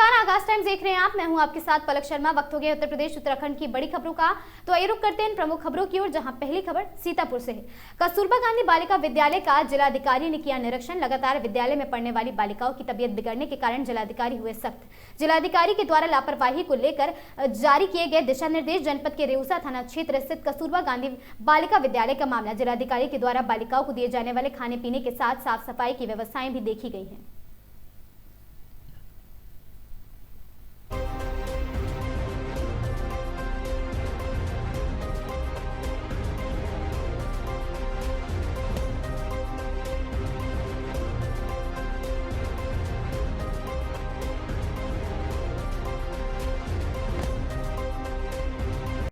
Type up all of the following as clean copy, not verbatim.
नमस्कार, आगाज टाइम्स देख रहे हैं आप। मैं हूं आपके साथ पलक शर्मा। वक्त हो गया उत्तर प्रदेश उत्तराखंड की बड़ी खबरों का, तो आइए रुक करते हैं इन प्रमुख खबरों की ओर, जहां पहली खबर सीतापुर से है। कस्तूरबा गांधी बालिका विद्यालय का जिलाधिकारी ने किया निरीक्षण। लगातार विद्यालय में पढ़ने वाली बालिकाओं की तबीयत बिगड़ने के कारण जिलाधिकारी हुए सख्त। जिलाधिकारी के द्वारा लापरवाही को लेकर जारी किए गए दिशा निर्देश। जनपद के रेउसा थाना क्षेत्र स्थित कस्तूरबा गांधी बालिका विद्यालय का मामला। जिलाधिकारी के द्वारा बालिकाओं को दिए जाने वाले खाने पीने के साथ साफ सफाई की व्यवस्थाएं भी देखी गई हैं।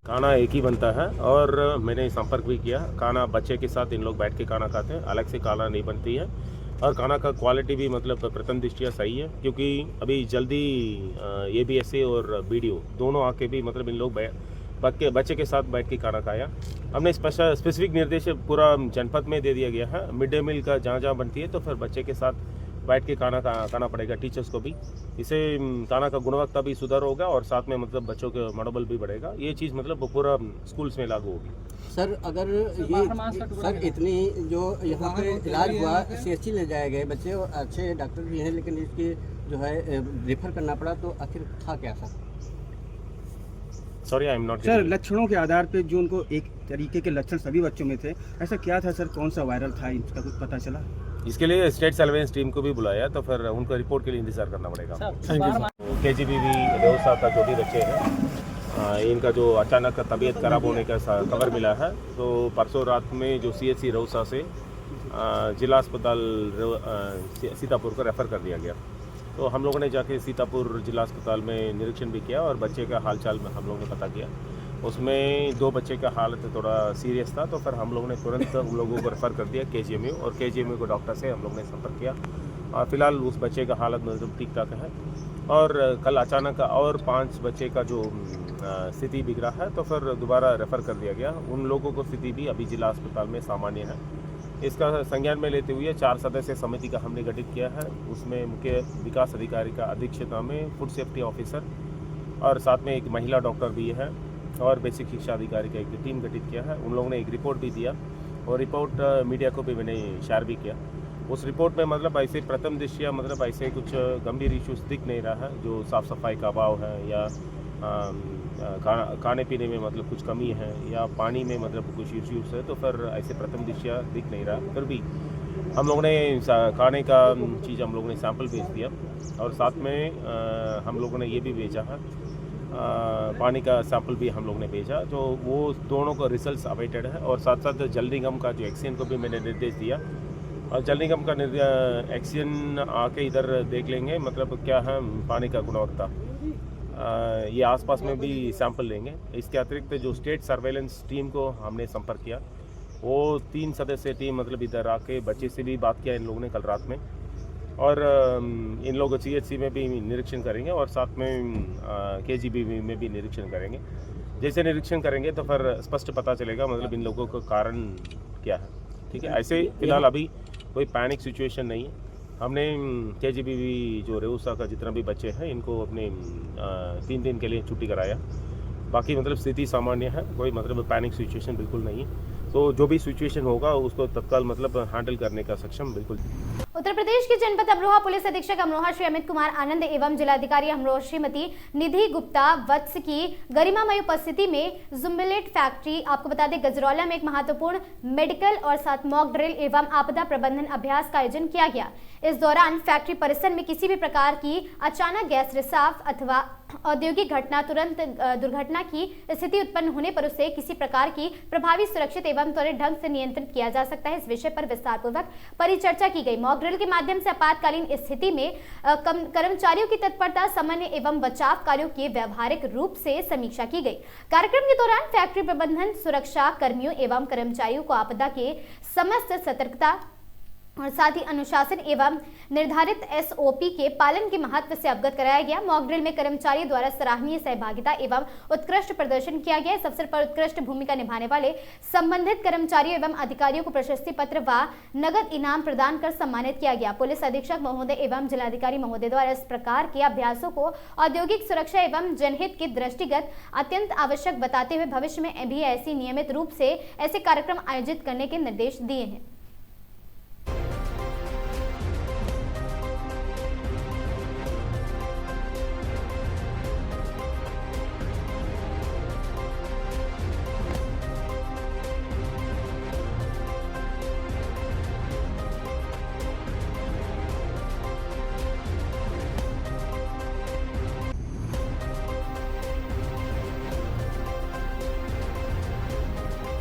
खाना एक ही बनता है और मैंने संपर्क भी किया। खाना बच्चे के साथ इन लोग बैठ के खाना खाते हैं, अलग से खाना नहीं बनती है। और खाना का क्वालिटी भी मतलब प्रथम दृष्टिया सही है, क्योंकि अभी जल्दी ABSA और BDO दोनों आके भी मतलब इन लोग बच्चे के साथ बैठ के खाना खाया। हमने स्पेसिफिक निर्देश पूरा जनपद में दे दिया गया है। मिड डे मील का जहाँ जहाँ बनती है तो फिर बच्चे के साथ बैठ के खाना पड़ेगा, टीचर्स को भी। इससे खाना का गुणवत्ता भी सुधार होगा और साथ में मतलब बच्चों का मनोबल भी बढ़ेगा। ये चीज़ मतलब पूरा स्कूल्स में लागू होगी। सर, अगर ये सर इतनी जो यहाँ पे इलाज हुआ, CHC ले जाए गए बच्चे और अच्छे डॉक्टर भी हैं, लेकिन इसके जो है रेफर करना पड़ा, तो आखिर था क्या sir? Sorry, I am not. Sir, लक्षणों के आधार पे जो उनको एक तरीके के लक्षण सभी बच्चों में थे, ऐसा क्या था सर? कौन सा वायरल था, इसका कुछ पता चला? इसके लिए स्टेट सर्वेलेंस टीम को भी बुलाया, तो फिर उनको रिपोर्ट के लिए इंतजार करना पड़ेगा। KGBV रेउसा का जो भी बच्चे हैं, इनका जो अचानक तबीयत खराब होने का खबर मिला है, तो परसों रात में जो CHC रेउसा से जिला अस्पताल सीतापुर को रेफ़र कर दिया गया। तो हम लोगों ने जाके सीतापुर जिला अस्पताल में निरीक्षण भी किया और बच्चे का हालचाल में हम लोगों ने पता किया। उसमें 2 बच्चे का हालत थोड़ा सीरियस था, तो फिर हम लोगों ने तुरंत उन लोगों को रेफ़र कर दिया KGMU, और KGMU को डॉक्टर से हम लोग ने संपर्क किया। और फिलहाल उस बच्चे का हालत मतलब ठीक ठाक है। और कल अचानक और 5 बच्चे का जो स्थिति बिगड़ा है, तो फिर दोबारा रेफ़र कर दिया गया। उन लोगों को स्थिति भी अभी जिला अस्पताल में सामान्य है। इसका संज्ञान में लेते हुए 4 सदस्यीय समिति का हमने गठित किया है। उसमें मुख्य विकास अधिकारी का अध्यक्षता में फूड सेफ्टी ऑफिसर और साथ में एक महिला डॉक्टर भी है, और बेसिक शिक्षा अधिकारी का एक टीम गठित किया है। उन लोगों ने एक रिपोर्ट भी दिया, और रिपोर्ट मीडिया को भी मैंने शेयर भी किया। उस रिपोर्ट में मतलब ऐसे प्रथम दृष्टिया मतलब ऐसे कुछ गंभीर इश्यूज दिख नहीं रहा है, जो साफ़ सफाई का अभाव है या खाने पीने में मतलब कुछ कमी है या पानी में मतलब कुछ इश्यूज है, तो फिर ऐसे प्रथम दृष्टिया दिख नहीं रहा। फिर भी हम लोगों ने खाने का चीज़ हम लोगों ने सैंपल भेज दिया, और साथ में हम लोगों ने ये भी भेजा है, पानी का सैंपल भी हम लोग ने भेजा, तो वो दोनों का रिजल्ट्स अवेटेड है। और साथ साथ जल निगम का जो एक्शन को भी मैंने निर्देश दिया, और जल निगम का एक्शन आके इधर देख लेंगे मतलब क्या है पानी का गुणवत्ता। ये आसपास में भी सैंपल लेंगे। इसके अतिरिक्त जो स्टेट सर्वेलेंस टीम को हमने संपर्क किया, वो 3 सदस्यीय टीम मतलब इधर आके बच्चे से भी बात किया इन लोगों ने कल रात में, और इन लोग CHC में भी निरीक्षण करेंगे और साथ में KGBV में भी निरीक्षण करेंगे। जैसे निरीक्षण करेंगे तो फिर स्पष्ट पता चलेगा मतलब इन लोगों का कारण क्या है। ठीक है, ऐसे फिलहाल अभी कोई पैनिक सिचुएशन नहीं है। हमने KGBV जो रेउसा का जितना भी बच्चे हैं, इनको अपने 3 दिन के लिए छुट्टी कराया। बाकी मतलब स्थिति सामान्य है, कोई मतलब पैनिक सिचुएशन बिल्कुल नहीं है। तो जो भी सिचुएशन होगा उसको तत्काल मतलब हैंडल करने का सक्षम बिल्कुल। उत्तर प्रदेश के जनपद अमरोहा पुलिस अधीक्षक अमरोहा श्री अमित कुमार आनंद एवं जिलाधिकारी अमरोहा श्रीमती निधि गुप्ता वत्स की गरिमामय उपस्थिति में जुम्बिलेट फैक्ट्री, आपको बता दें गजरौला में एक महत्वपूर्ण मेडिकल और साथ मॉक ड्रिल एवं आपदा प्रबंधन अभ्यास का आयोजन किया गया। इस दौरान फैक्ट्री परिसर में किसी भी प्रकार की अचानक गैस रिसाव अथवा औद्योगिक घटना, तुरंत दुर्घटना की स्थिति उत्पन्न होने पर उसे किसी प्रकार की प्रभावी, सुरक्षित एवं त्वरित ढंग से नियंत्रित किया जा सकता है। इस विषय पर विस्तार पूर्वक परिचर्चा की गई। मॉक ड्रिल के माध्यम से आपातकालीन स्थिति में कर्मचारियों की तत्परता, समन्वय एवं बचाव कार्यों की व्यवहारिक रूप से समीक्षा की गई। कार्यक्रम के दौरान फैक्ट्री प्रबंधन, सुरक्षा कर्मियों एवं कर्मचारियों को आपदा के समस्त सतर्कता और साथ ही अनुशासन एवं निर्धारित SOP के पालन के महत्व से अवगत कराया गया। मॉक ड्रिल में कर्मचारियों द्वारा सराहनीय सहभागिता एवं उत्कृष्ट प्रदर्शन किया गया। इस अवसर पर उत्कृष्ट भूमिका निभाने वाले संबंधित कर्मचारियों एवं अधिकारियों को प्रशस्ति पत्र व नगद इनाम प्रदान कर सम्मानित किया गया। पुलिस अधीक्षक महोदय एवं जिलाधिकारी महोदय द्वारा इस प्रकार के अभ्यासों को औद्योगिक सुरक्षा एवं जनहित के दृष्टिगत अत्यंत आवश्यक बताते हुए भविष्य में भी ऐसी नियमित रूप से ऐसे कार्यक्रम आयोजित करने के निर्देश दिए हैं।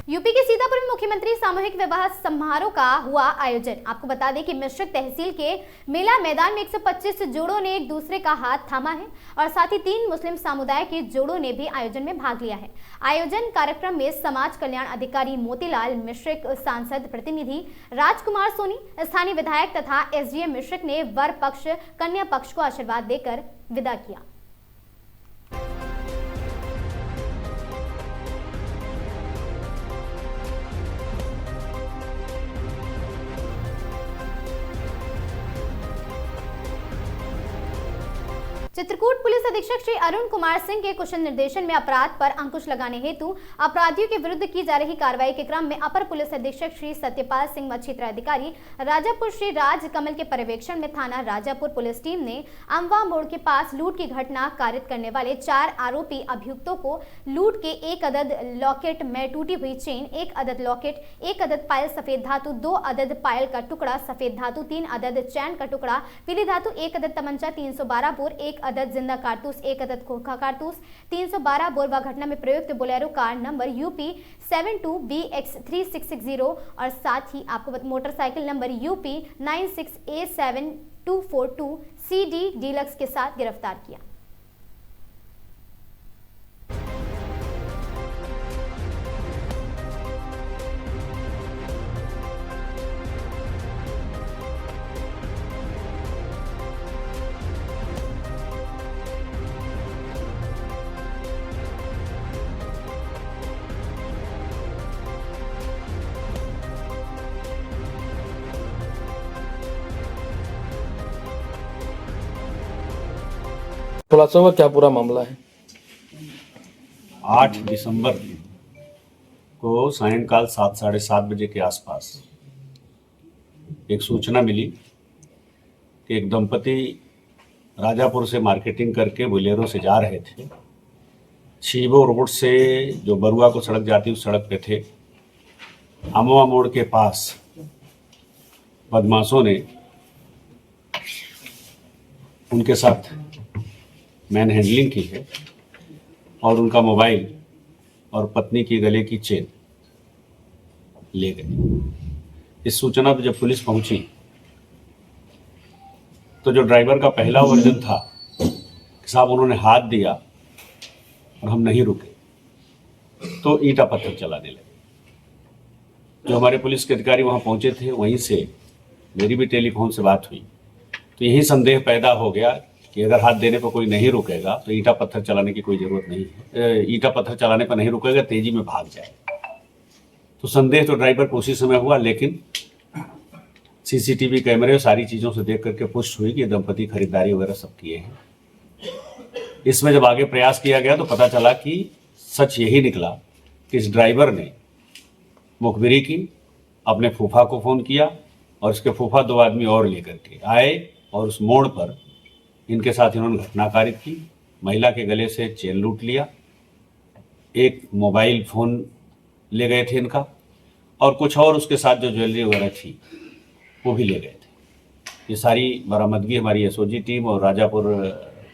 यूपी के सीतापुर में मुख्यमंत्री सामूहिक विवाह समारोह का हुआ आयोजन। आपको बता दें कि मिश्रिक तहसील के मेला मैदान में 125 जोड़ों ने एक दूसरे का हाथ थामा है और साथ ही 3 मुस्लिम समुदाय के जोड़ों ने भी आयोजन में भाग लिया है। आयोजन कार्यक्रम में समाज कल्याण अधिकारी मोतीलाल मिश्रिक, सांसद प्रतिनिधि राजकुमार सोनी, स्थानीय विधायक तथा SDM मिश्रिक ने वर पक्ष कन्या पक्ष को आशीर्वाद देकर विदा किया। चित्रकूट पुलिस अधीक्षक श्री अरुण कुमार सिंह के कुशल निर्देशन में अपराध पर अंकुश लगाने हेतु अपराधियों के विरुद्ध की जा रही कार्रवाई के क्रम में अपर पुलिस अधीक्षक श्री सत्यपाल सिंह व क्षेत्र अधिकारी राजापुर श्री राज कमल के पर्यवेक्षण में थाना राजापुर पुलिस टीम ने अमवा मोड़ के पास लूट की घटना कारित करने वाले 4 आरोपी अभियुक्तों को लूट के 1 अदद लॉकेट में टूटी हुई चेन, 1 अदद लॉकेट, 1 अदद पायल सफेद धातु, 2 अदद पायल का टुकड़ा सफेद धातु, 3 अदद चैन का टुकड़ा पीली धातु, 1 अदद तमंचा 312 बोर, 1 अदद जिंदा कारतूस, 1 अदद खोखा कारतूस 312 बोर व घटना में प्रयुक्त Bolero car number UP 72BX3660 और साथ ही आपको motorcycle number UP 96A7242 CD deluxe के साथ गिरफ्तार किया। खुलासा हुआ क्या पूरा मामला है? 8 दिसंबर को सायंकाल 7 साढ़े 7 बजे के आसपास एक सूचना मिली कि एक दंपति राजापुर से मार्केटिंग करके बोलेरो से जा रहे थे। छीबो रोड से जो बरुआ को सड़क जाती उस सड़क पे थे। अमवा मोड़ के पास बदमाशों ने उनके साथ मैन हैंडलिंग की है और उनका मोबाइल और पत्नी की गले की चेन ले गए। इस सूचना पर जब पुलिस पहुंची तो जो ड्राइवर का पहला वर्जन था कि साहब उन्होंने हाथ दिया और हम नहीं रुके, तो ईंटा पत्थर चलाने लगे। जो हमारे पुलिस के अधिकारी वहां पहुंचे थे वहीं से मेरी भी टेलीफोन से बात हुई, तो यही संदेह पैदा हो गया कि अगर हाथ देने पर कोई नहीं रुकेगा तो ईंटा पत्थर चलाने की कोई ज़रूरत नहीं है। ईंटा पत्थर चलाने पर नहीं रुकेगा, तेजी में भाग जाएगा। तो संदेह तो ड्राइवर को उसी समय हुआ, लेकिन CCTV कैमरे और सारी चीज़ों से देख करके पुष्टि हुई कि दंपति खरीदारी वगैरह सब किए हैं। इसमें जब आगे प्रयास किया गया तो पता चला कि सच यही निकला कि इस ड्राइवर ने मुखबिरी की, अपने फूफा को फ़ोन किया और इसके फूफा 2 आदमी और लेकर के आए और उस मोड़ पर इनके साथ इन्होंने घटना कारित की। महिला के गले से चेन लूट लिया, एक मोबाइल फ़ोन ले गए थे इनका, और कुछ और उसके साथ जो ज्वेलरी वगैरह थी वो भी ले गए थे। ये सारी बरामदगी हमारी SOG टीम और राजापुर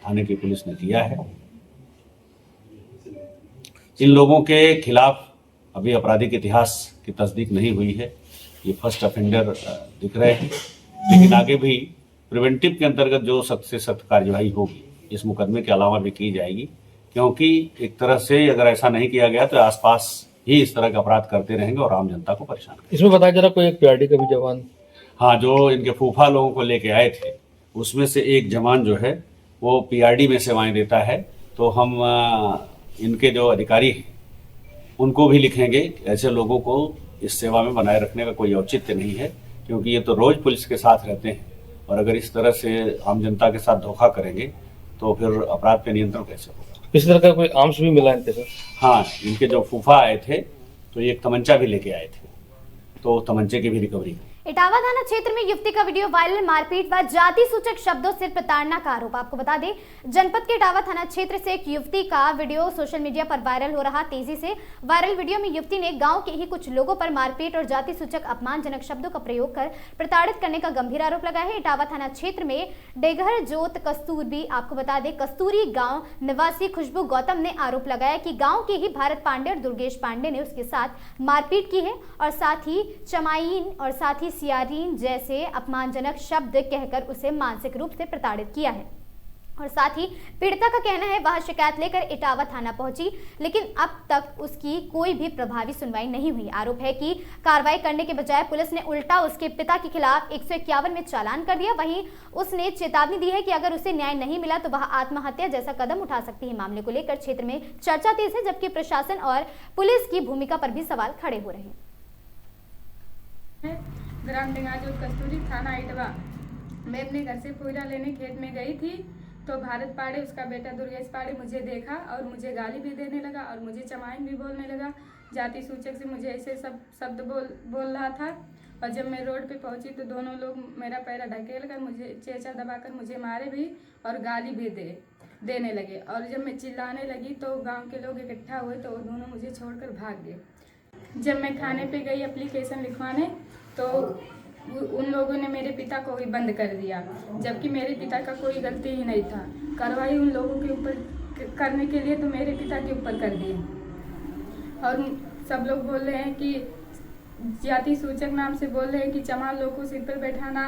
थाने की पुलिस ने किया है। इन लोगों के खिलाफ अभी आपराधिक इतिहास की तस्दीक नहीं हुई है, ये फर्स्ट ऑफेंडर दिख रहे हैं, लेकिन आगे भी प्रिवेंटिव के अंतर्गत जो सख्त से सख्त कार्यवाही होगी इस मुकदमे के अलावा भी की जाएगी, क्योंकि एक तरह से अगर ऐसा नहीं किया गया तो आसपास ही इस तरह का अपराध करते रहेंगे और आम जनता को परेशान करेंगे। इसमें बताया जा रहा कोई एक PRD का भी जवान हाँ, जो इनके फूफा लोगों को लेके आए थे उसमें से एक जवान जो है वो पीआरडी में सेवाएं देता है। तो हम इनके जो अधिकारी हैं उनको भी लिखेंगे कि ऐसे लोगों को इस सेवा में बनाए रखने का कोई औचित्य नहीं है, क्योंकि ये तो रोज पुलिस के साथ रहते हैं और अगर इस तरह से आम जनता के साथ धोखा करेंगे तो फिर अपराध पे नियंत्रण कैसे होगा। इस तरह का कोई आर्म्स भी मिला इनके साथ? हाँ, इनके जो फूफा आए थे तो ये एक तमंचा भी लेके आए थे, तो तमंचे की भी रिकवरी हुई। इटावा थाना क्षेत्र में युवती का वीडियो वायरल, मारपीट व जाति सूचक शब्दों से प्रताड़ना का आरोप। आपको बता दें, जनपद के इटावा थाना क्षेत्र से एक युवती का वीडियो सोशल मीडिया पर वायरल हो रहा। तेजी से वायरल वीडियो में युवती ने गांव के ही कुछ लोगों पर मारपीट और जाति सूचक अपमानजनक शब्दों का प्रयोग कर प्रताड़ित करने का गंभीर आरोप लगाया है। इटावा थाना क्षेत्र में डेघर जोत कस्तूरबी, आपको बता दें कस्तूरी गाँव निवासी खुशबू गौतम ने आरोप लगाया कि गाँव के ही भारत पांडे और दुर्गेश पांडे ने उसके साथ मारपीट की है और साथ ही चमाइन और साथ ही सियारीन जैसे अपमानजनक शब्द कहकर उसे मानसिक रूप से प्रताड़ित किया है। और साथ ही पीड़िता का कहना है वह शिकायत लेकर इटावा थाना पहुंची, लेकिन अब तक उसकी कोई भी प्रभावी सुनवाई नहीं हुई। आरोप है कि कार्रवाई करने के बजाय पुलिस ने उल्टा उसके पिता के खिलाफ 151 में चालान कर दिया। वहीं उसने चेतावनी दी है कि अगर उसे न्याय नहीं मिला तो वह आत्महत्या जैसा कदम उठा सकती है। मामले को लेकर क्षेत्र में चर्चा तेज है, जबकि प्रशासन और पुलिस की भूमिका पर भी सवाल खड़े हो रहे हैं। ग्राम डेंगाजोत कस्तूरी थाना इटवा। मैं अपने घर से कोयला लेने खेत में गई थी तो भारत पाड़े उसका बेटा दुर्गेश पाड़े मुझे देखा और मुझे गाली भी देने लगा और मुझे चमाइन भी बोलने लगा। जाति सूचक से मुझे ऐसे सब शब्द बोल रहा था। और जब मैं रोड पे पहुंची तो दोनों लोग मेरा पैर ढकेल कर मुझे चेचा दबाकर मुझे मारे भी और गाली भी देने लगे। और जब मैं चिल्लाने लगी तो गाँव के लोग इकट्ठा हुए तो वो दोनों मुझे छोड़कर भाग गए। जब मैं थाने पे गई एप्लीकेशन लिखवाने तो उन लोगों ने मेरे पिता को ही बंद कर दिया, जबकि मेरे पिता का कोई गलती ही नहीं था। कार्रवाई उन लोगों के ऊपर करने के लिए तो मेरे पिता के ऊपर कर दिए। और सब लोग बोल रहे हैं कि जाति सूचक नाम से बोल रहे हैं कि चमार लोग को सिर पर बैठाना,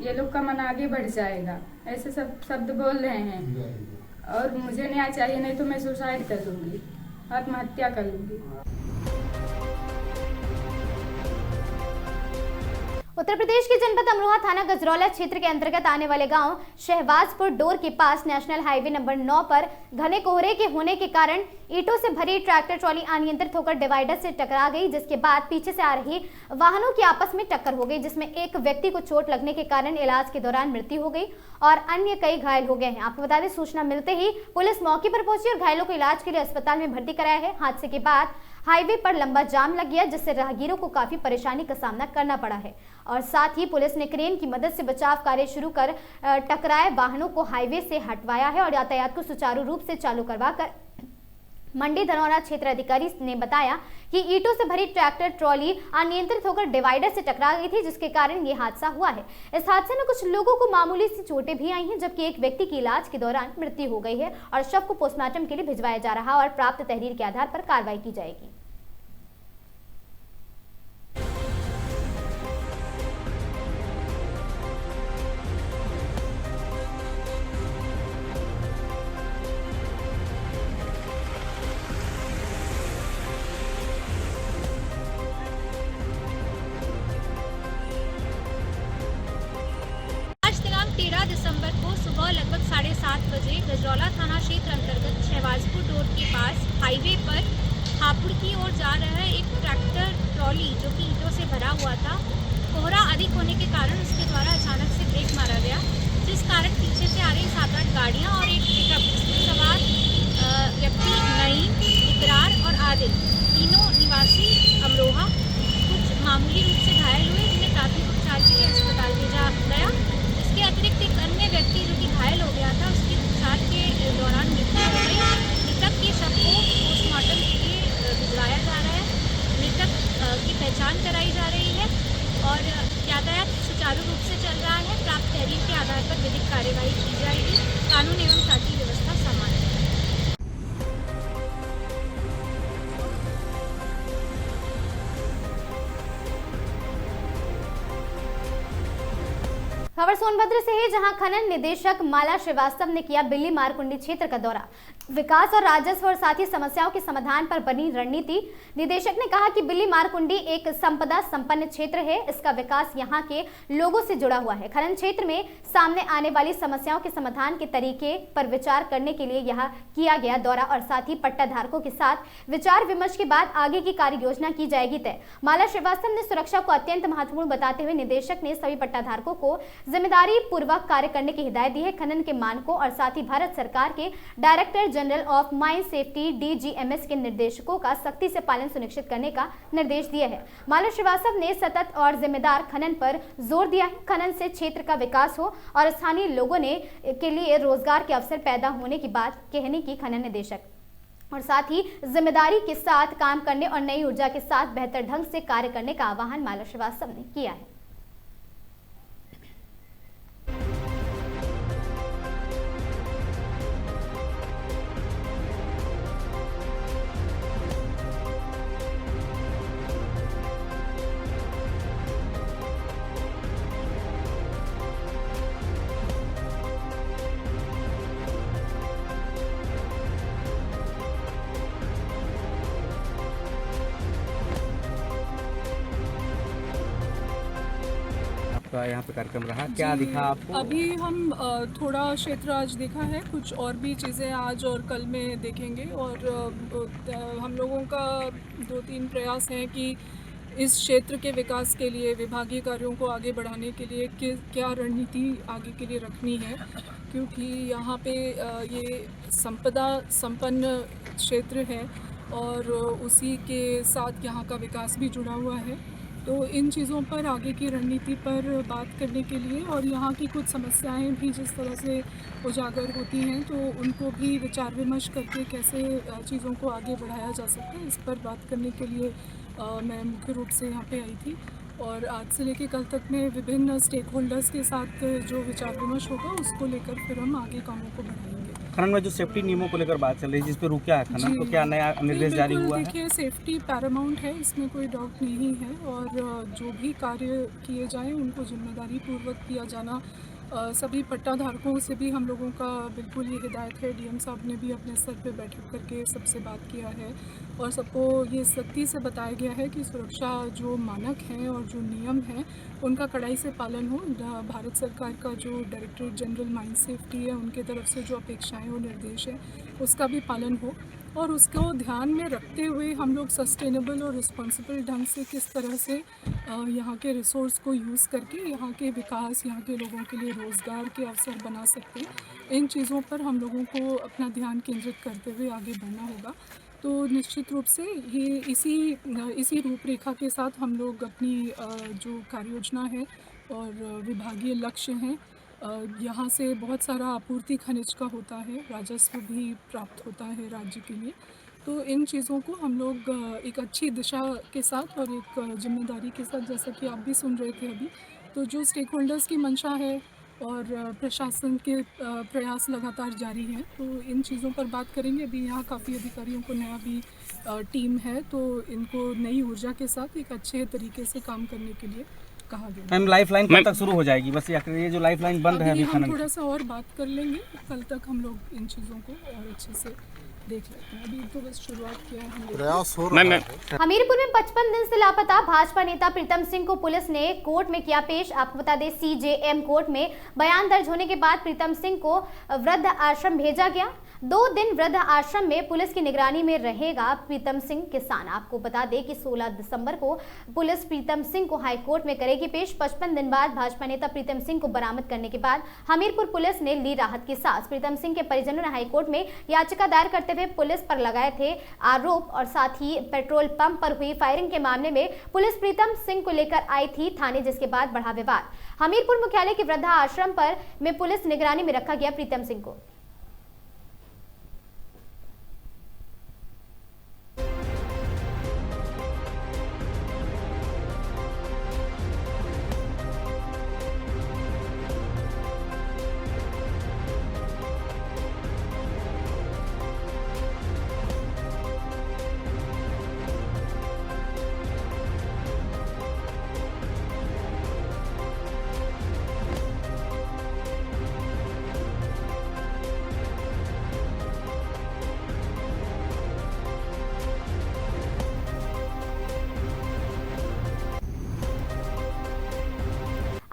ये लोग का मन आगे बढ़ जाएगा, ऐसे सब शब्द बोल रहे हैं। और मुझे न्याय चाहिए, नहीं तो मैं सुसाइड कर लूँगी, आत्महत्या कर लूँगी। उत्तर प्रदेश के जनपद अमरोहा थाना गजरौला क्षेत्र के अंतर्गत आने वाले गांव शहबाजपुर डोर के पास नेशनल हाईवे नंबर 9 पर घने कोहरे के होने के कारण ईंटों से भरी ट्रैक्टर ट्रॉली अनियंत्रित होकर डिवाइडर से टकरा गई, जिसके बाद पीछे से आ रही वाहनों की आपस में टक्कर हो गई, जिसमें एक व्यक्ति को चोट लगने के कारण इलाज के दौरान मृत्यु हो गई और अन्य कई घायल हो गए हैं। आपको बता दें, सूचना मिलते ही पुलिस मौके पर पहुंची और घायलों को इलाज के लिए अस्पताल में भर्ती कराया है। हादसे के बाद हाईवे पर लंबा जाम लग गया, जिससे राहगीरों को काफी परेशानी का सामना करना पड़ा है। और साथ ही पुलिस ने क्रेन की मदद से बचाव कार्य शुरू कर टकराए वाहनों को हाईवे से हटवाया है और यातायात को सुचारू रूप से चालू करवाकर मंडी धनौरा क्षेत्र अधिकारी ने बताया कि ईंटों से भरी ट्रैक्टर ट्रॉली अनियंत्रित होकर डिवाइडर से टकरा गई थी, जिसके कारण ये हादसा हुआ है। इस हादसे में कुछ लोगों को मामूली सी चोटें भी आई हैं, जबकि एक व्यक्ति की इलाज के दौरान मृत्यु हो गई है और शव को पोस्टमार्टम के लिए भिजवाया जा रहा और प्राप्त तहरीर के आधार पर कार्रवाई की जाएगी। दिसंबर को सुबह लगभग 7:30 बजे गजरौला थाना क्षेत्र अंतर्गत शहबाजपुर डोर के पास हाईवे पर हापुड़ की ओर जा रहा एक ट्रैक्टर ट्रॉली जो कि ईंटों से भरा हुआ था, कोहरा अधिक होने के कारण उसके द्वारा अचानक से ब्रेक मारा गया, जिस कारण पीछे से आ रही 7-8 गाड़ियां और एक पिकअप जिसमें सवार व्यक्ति नईम, इकरार और आदिल तीनों निवासी अमरोहा कुछ मामूली रूप से घायल हुए, जिन्हें प्राथमिक उपचार के लिए अस्पताल भेजा गया। इसके अतिरिक्त एक अन्य व्यक्ति जो कि घायल हो गया था, उसके उपचार के दौरान मृत्यु हो गई। मृतक के शव को पोस्टमार्टम के लिए भिजवाया जा रहा है, मृतक की पहचान कराई जा रही है और यातायात सुचारू रूप से चल रहा है। प्राप्त तहरीर के आधार पर विधिक कार्यवाही की जाएगी। कानून एवं शांति व्यवस्था सामान्य है। खबर सोनभद्र से है, जहां खनन निदेशक माला श्रीवास्तव ने किया बिल्ली मारकुंडी क्षेत्र का दौरा। विकास और राजस्व और साथ ही समस्याओं के समाधान पर बनी रणनीति। निदेशक ने कहा कि बिल्ली मारकुंडी एक संपदा संपन्न क्षेत्र है। इसका विकास यहां के लोगों से जुड़ा हुआ है। खनन क्षेत्र में सामने आने वाली समस्याओं के समाधान के तरीके पर विचार करने के लिए यह किया गया दौरा और साथ ही पट्टा धारकों के साथ विचार विमर्श के बाद आगे की कार्य योजना की जाएगी तय। माला श्रीवास्तव ने सुरक्षा को अत्यंत महत्वपूर्ण बताते हुए निदेशक ने सभी पट्टा धारकों को जिम्मेदारी पूर्वक कार्य करने की हिदायत दी है। खनन के मानकों और साथ ही भारत सरकार के director general of mine safety DGMS के निर्देशकों का सख्ती से पालन सुनिश्चित करने का निर्देश दिया है। माला श्रीवास्तव ने सतत और जिम्मेदार खनन पर जोर दिया है। खनन से क्षेत्र का विकास हो और स्थानीय लोगों के लिए रोजगार के अवसर पैदा होने की बात कहने की खनन निदेशक और साथ ही जिम्मेदारी के साथ काम करने और नई ऊर्जा के साथ बेहतर ढंग से कार्य करने का आह्वान माला श्रीवास्तव ने किया है। यहाँ पे कार्यक्रम रहा, क्या दिखा आपको? अभी हम थोड़ा क्षेत्र आज देखा है, कुछ और भी चीज़ें आज और कल में देखेंगे और हम लोगों का 2-3 प्रयास हैं कि इस क्षेत्र के विकास के लिए विभागीय कार्यों को आगे बढ़ाने के लिए क्या रणनीति आगे के लिए रखनी है, क्योंकि यहाँ पे ये संपदा संपन्न क्षेत्र है और उसी के साथ यहाँ का विकास भी जुड़ा हुआ है। तो इन चीज़ों पर आगे की रणनीति पर बात करने के लिए और यहाँ की कुछ समस्याएं भी जिस तरह से उजागर होती हैं तो उनको भी विचार विमर्श करके कैसे चीज़ों को आगे बढ़ाया जा सकता है, इस पर बात करने के लिए मैं मुख्य रूप से यहाँ पे आई थी। और आज से लेकर कल तक में विभिन्न स्टेक होल्डर्स के साथ जो विचार विमर्श होगा उसको लेकर फिर हम आगे कामों को बढ़ाएंगे। खनन में जो सेफ्टी नियमों को लेकर बात चल रही है जिस पे रुका है खनन, तो क्या नया निर्देश जारी हुआ है? देखिए, सेफ्टी पैरामाउंट है, इसमें कोई डाउट नहीं है और जो भी कार्य किए जाएं उनको जिम्मेदारी पूर्वक किया जाना सभी पट्टा धारकों से भी हम लोगों का बिल्कुल ये हिदायत है। DM साहब ने भी अपने स्तर पे बैठक करके सबसे बात किया है और सबको ये सख्ती से बताया गया है कि सुरक्षा जो मानक हैं और जो नियम हैं उनका कड़ाई से पालन हो। भारत सरकार का जो डायरेक्टरेट जनरल माइन सेफ्टी है उनके तरफ से जो अपेक्षाएं और निर्देश है उसका भी पालन हो और उसको ध्यान में रखते हुए हम लोग सस्टेनेबल और रिस्पॉन्सिबल ढंग से किस तरह से यहाँ के रिसोर्स को यूज़ करके यहाँ के विकास, यहाँ के लोगों के लिए रोज़गार के अवसर बना सकते हैं, इन चीज़ों पर हम लोगों को अपना ध्यान केंद्रित करते हुए आगे बढ़ना होगा। तो निश्चित रूप से ये इसी रूपरेखा के साथ हम लोग अपनी जो कार्य योजना है और विभागीय लक्ष्य हैं, यहाँ से बहुत सारा आपूर्ति खनिज का होता है, राजस्व भी प्राप्त होता है राज्य के लिए। तो इन चीज़ों को हम लोग एक अच्छी दिशा के साथ और एक जिम्मेदारी के साथ, जैसा कि आप भी सुन रहे थे अभी, तो जो स्टेक होल्डर्स की मंशा है और प्रशासन के प्रयास लगातार जारी हैं, तो इन चीज़ों पर बात करेंगे। अभी यहाँ काफ़ी अधिकारियों को नया भी टीम है, तो इनको नई ऊर्जा के साथ एक अच्छे तरीके से काम करने के लिए कहा गया। मैम, लाइफलाइन कब तक शुरू हो जाएगी? बस ये जो लाइफलाइन बंद है अभी हम थोड़ा सा और बात कर लेंगे, कल तक हम लोग इन चीज़ों को और अच्छे से देख लेते हैं। अभी तो बस शुरुआत किया है, प्रयास हो रहा है। हमीरपुर में 55 दिन से लापता भाजपा नेता प्रीतम सिंह को पुलिस ने कोर्ट में किया पेश। आपको बता दें, CJM कोर्ट में बयान दर्ज होने के बाद प्रीतम सिंह को वृद्ध आश्रम भेजा गया। 2 दिन वृद्ध आश्रम में पुलिस की निगरानी में रहेगा प्रीतम सिंह किसान। आपको बता दें कि 16 दिसंबर को पुलिस प्रीतम सिंह को हाई कोर्ट में करेगी पेश। 55 दिन बाद भाजपा नेता प्रीतम सिंह को बरामद करने के बाद हमीरपुर पुलिस ने ली राहत की सांस। प्रीतम सिंह के परिजनों ने हाई कोर्ट में याचिका दायर करते हुए पुलिस पर लगाए थे आरोप और साथ ही पेट्रोल पंप पर हुई फायरिंग के मामले में पुलिस प्रीतम सिंह को लेकर आई थी थाने, जिसके बाद बढ़ा विवाद। हमीरपुर मुख्यालय के वृद्धा आश्रम में पुलिस निगरानी में रखा गया प्रीतम सिंह को।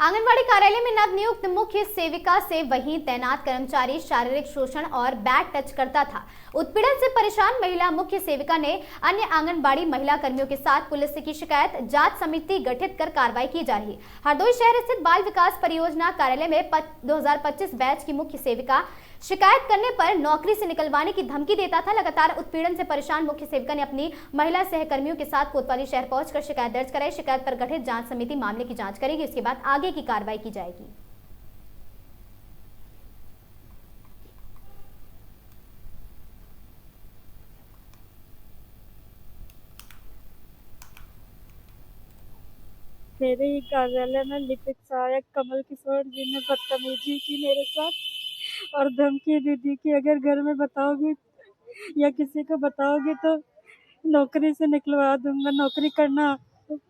आंगनबाड़ी कार्यालय में नवनियुक्त मुख्य सेविका से वहीं तैनात कर्मचारी शारीरिक शोषण और बैड टच करता था। उत्पीड़न से परेशान महिला मुख्य सेविका ने अन्य आंगनबाड़ी महिला कर्मियों के साथ पुलिस की शिकायत जांच समिति गठित कर कार्रवाई की जा रही है। हरदोई शहर स्थित बाल विकास परियोजना कार्यालय में 2025 बैच की मुख्य सेविका शिकायत करने पर नौकरी से निकलवाने की धमकी देता था। लगातार उत्पीड़न से परेशान मुख्य सेविका ने अपनी महिला सहकर्मियों के साथ कोतवाली शहर पहुंचकर शिकायत दर्ज कराई। शिकायत पर गठित जांच समिति मामले की जांच करेगी, उसके बाद आगे की कार्रवाई की जाएगी। मेरे ही कार्यालय में लिपिक सहायक कमल किशोर जी ने बदतमीजी की मेरे साथ और धमकी भी दी कि अगर घर में बताओगी या किसी को बताओगी तो नौकरी से निकलवा दूंगा, नौकरी करना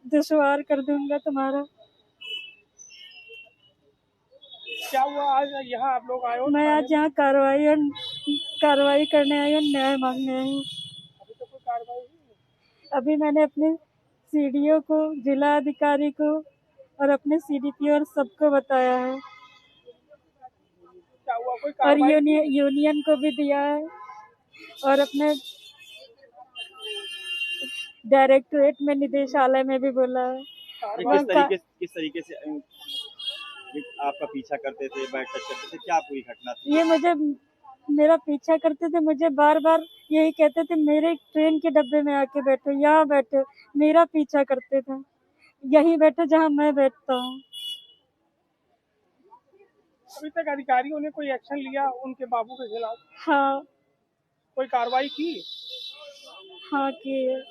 दुश्वार कर दूंगा तुम्हारा। क्या हुआ आज यहाँ आप लोग आए हो? मैं आज यहाँ कार्रवाई करने आई हूँ, न्याय मांगने आई हूँ। अभी तो कोई कार्रवाई नहीं। अभी मैंने अपने सीडीओ को, जिला अधिकारी को और अपने सीडीपीओ और सबको बताया है। क्या हुआ, कोई और कार्रवाई? यूनियन को भी दिया है और अपने डायरेक्टरेट में, निदेशालय में भी बोला है। किस तरीके से आपका पीछा करते थे, बैठ टच करते थे, क्या पूरी घटना थी? ये मेरा पीछा करते थे, मुझे बार बार यही कहते थे मेरे ट्रेन के डब्बे में आके बैठो, यहाँ बैठो, मेरा पीछा करते थे, यहीं बैठो जहाँ मैं बैठता हूँ। अभी तक अधिकारियों ने कोई एक्शन लिया उनके बाबू के खिलाफ? हाँ। कोई कार्रवाई की? हाँ की है।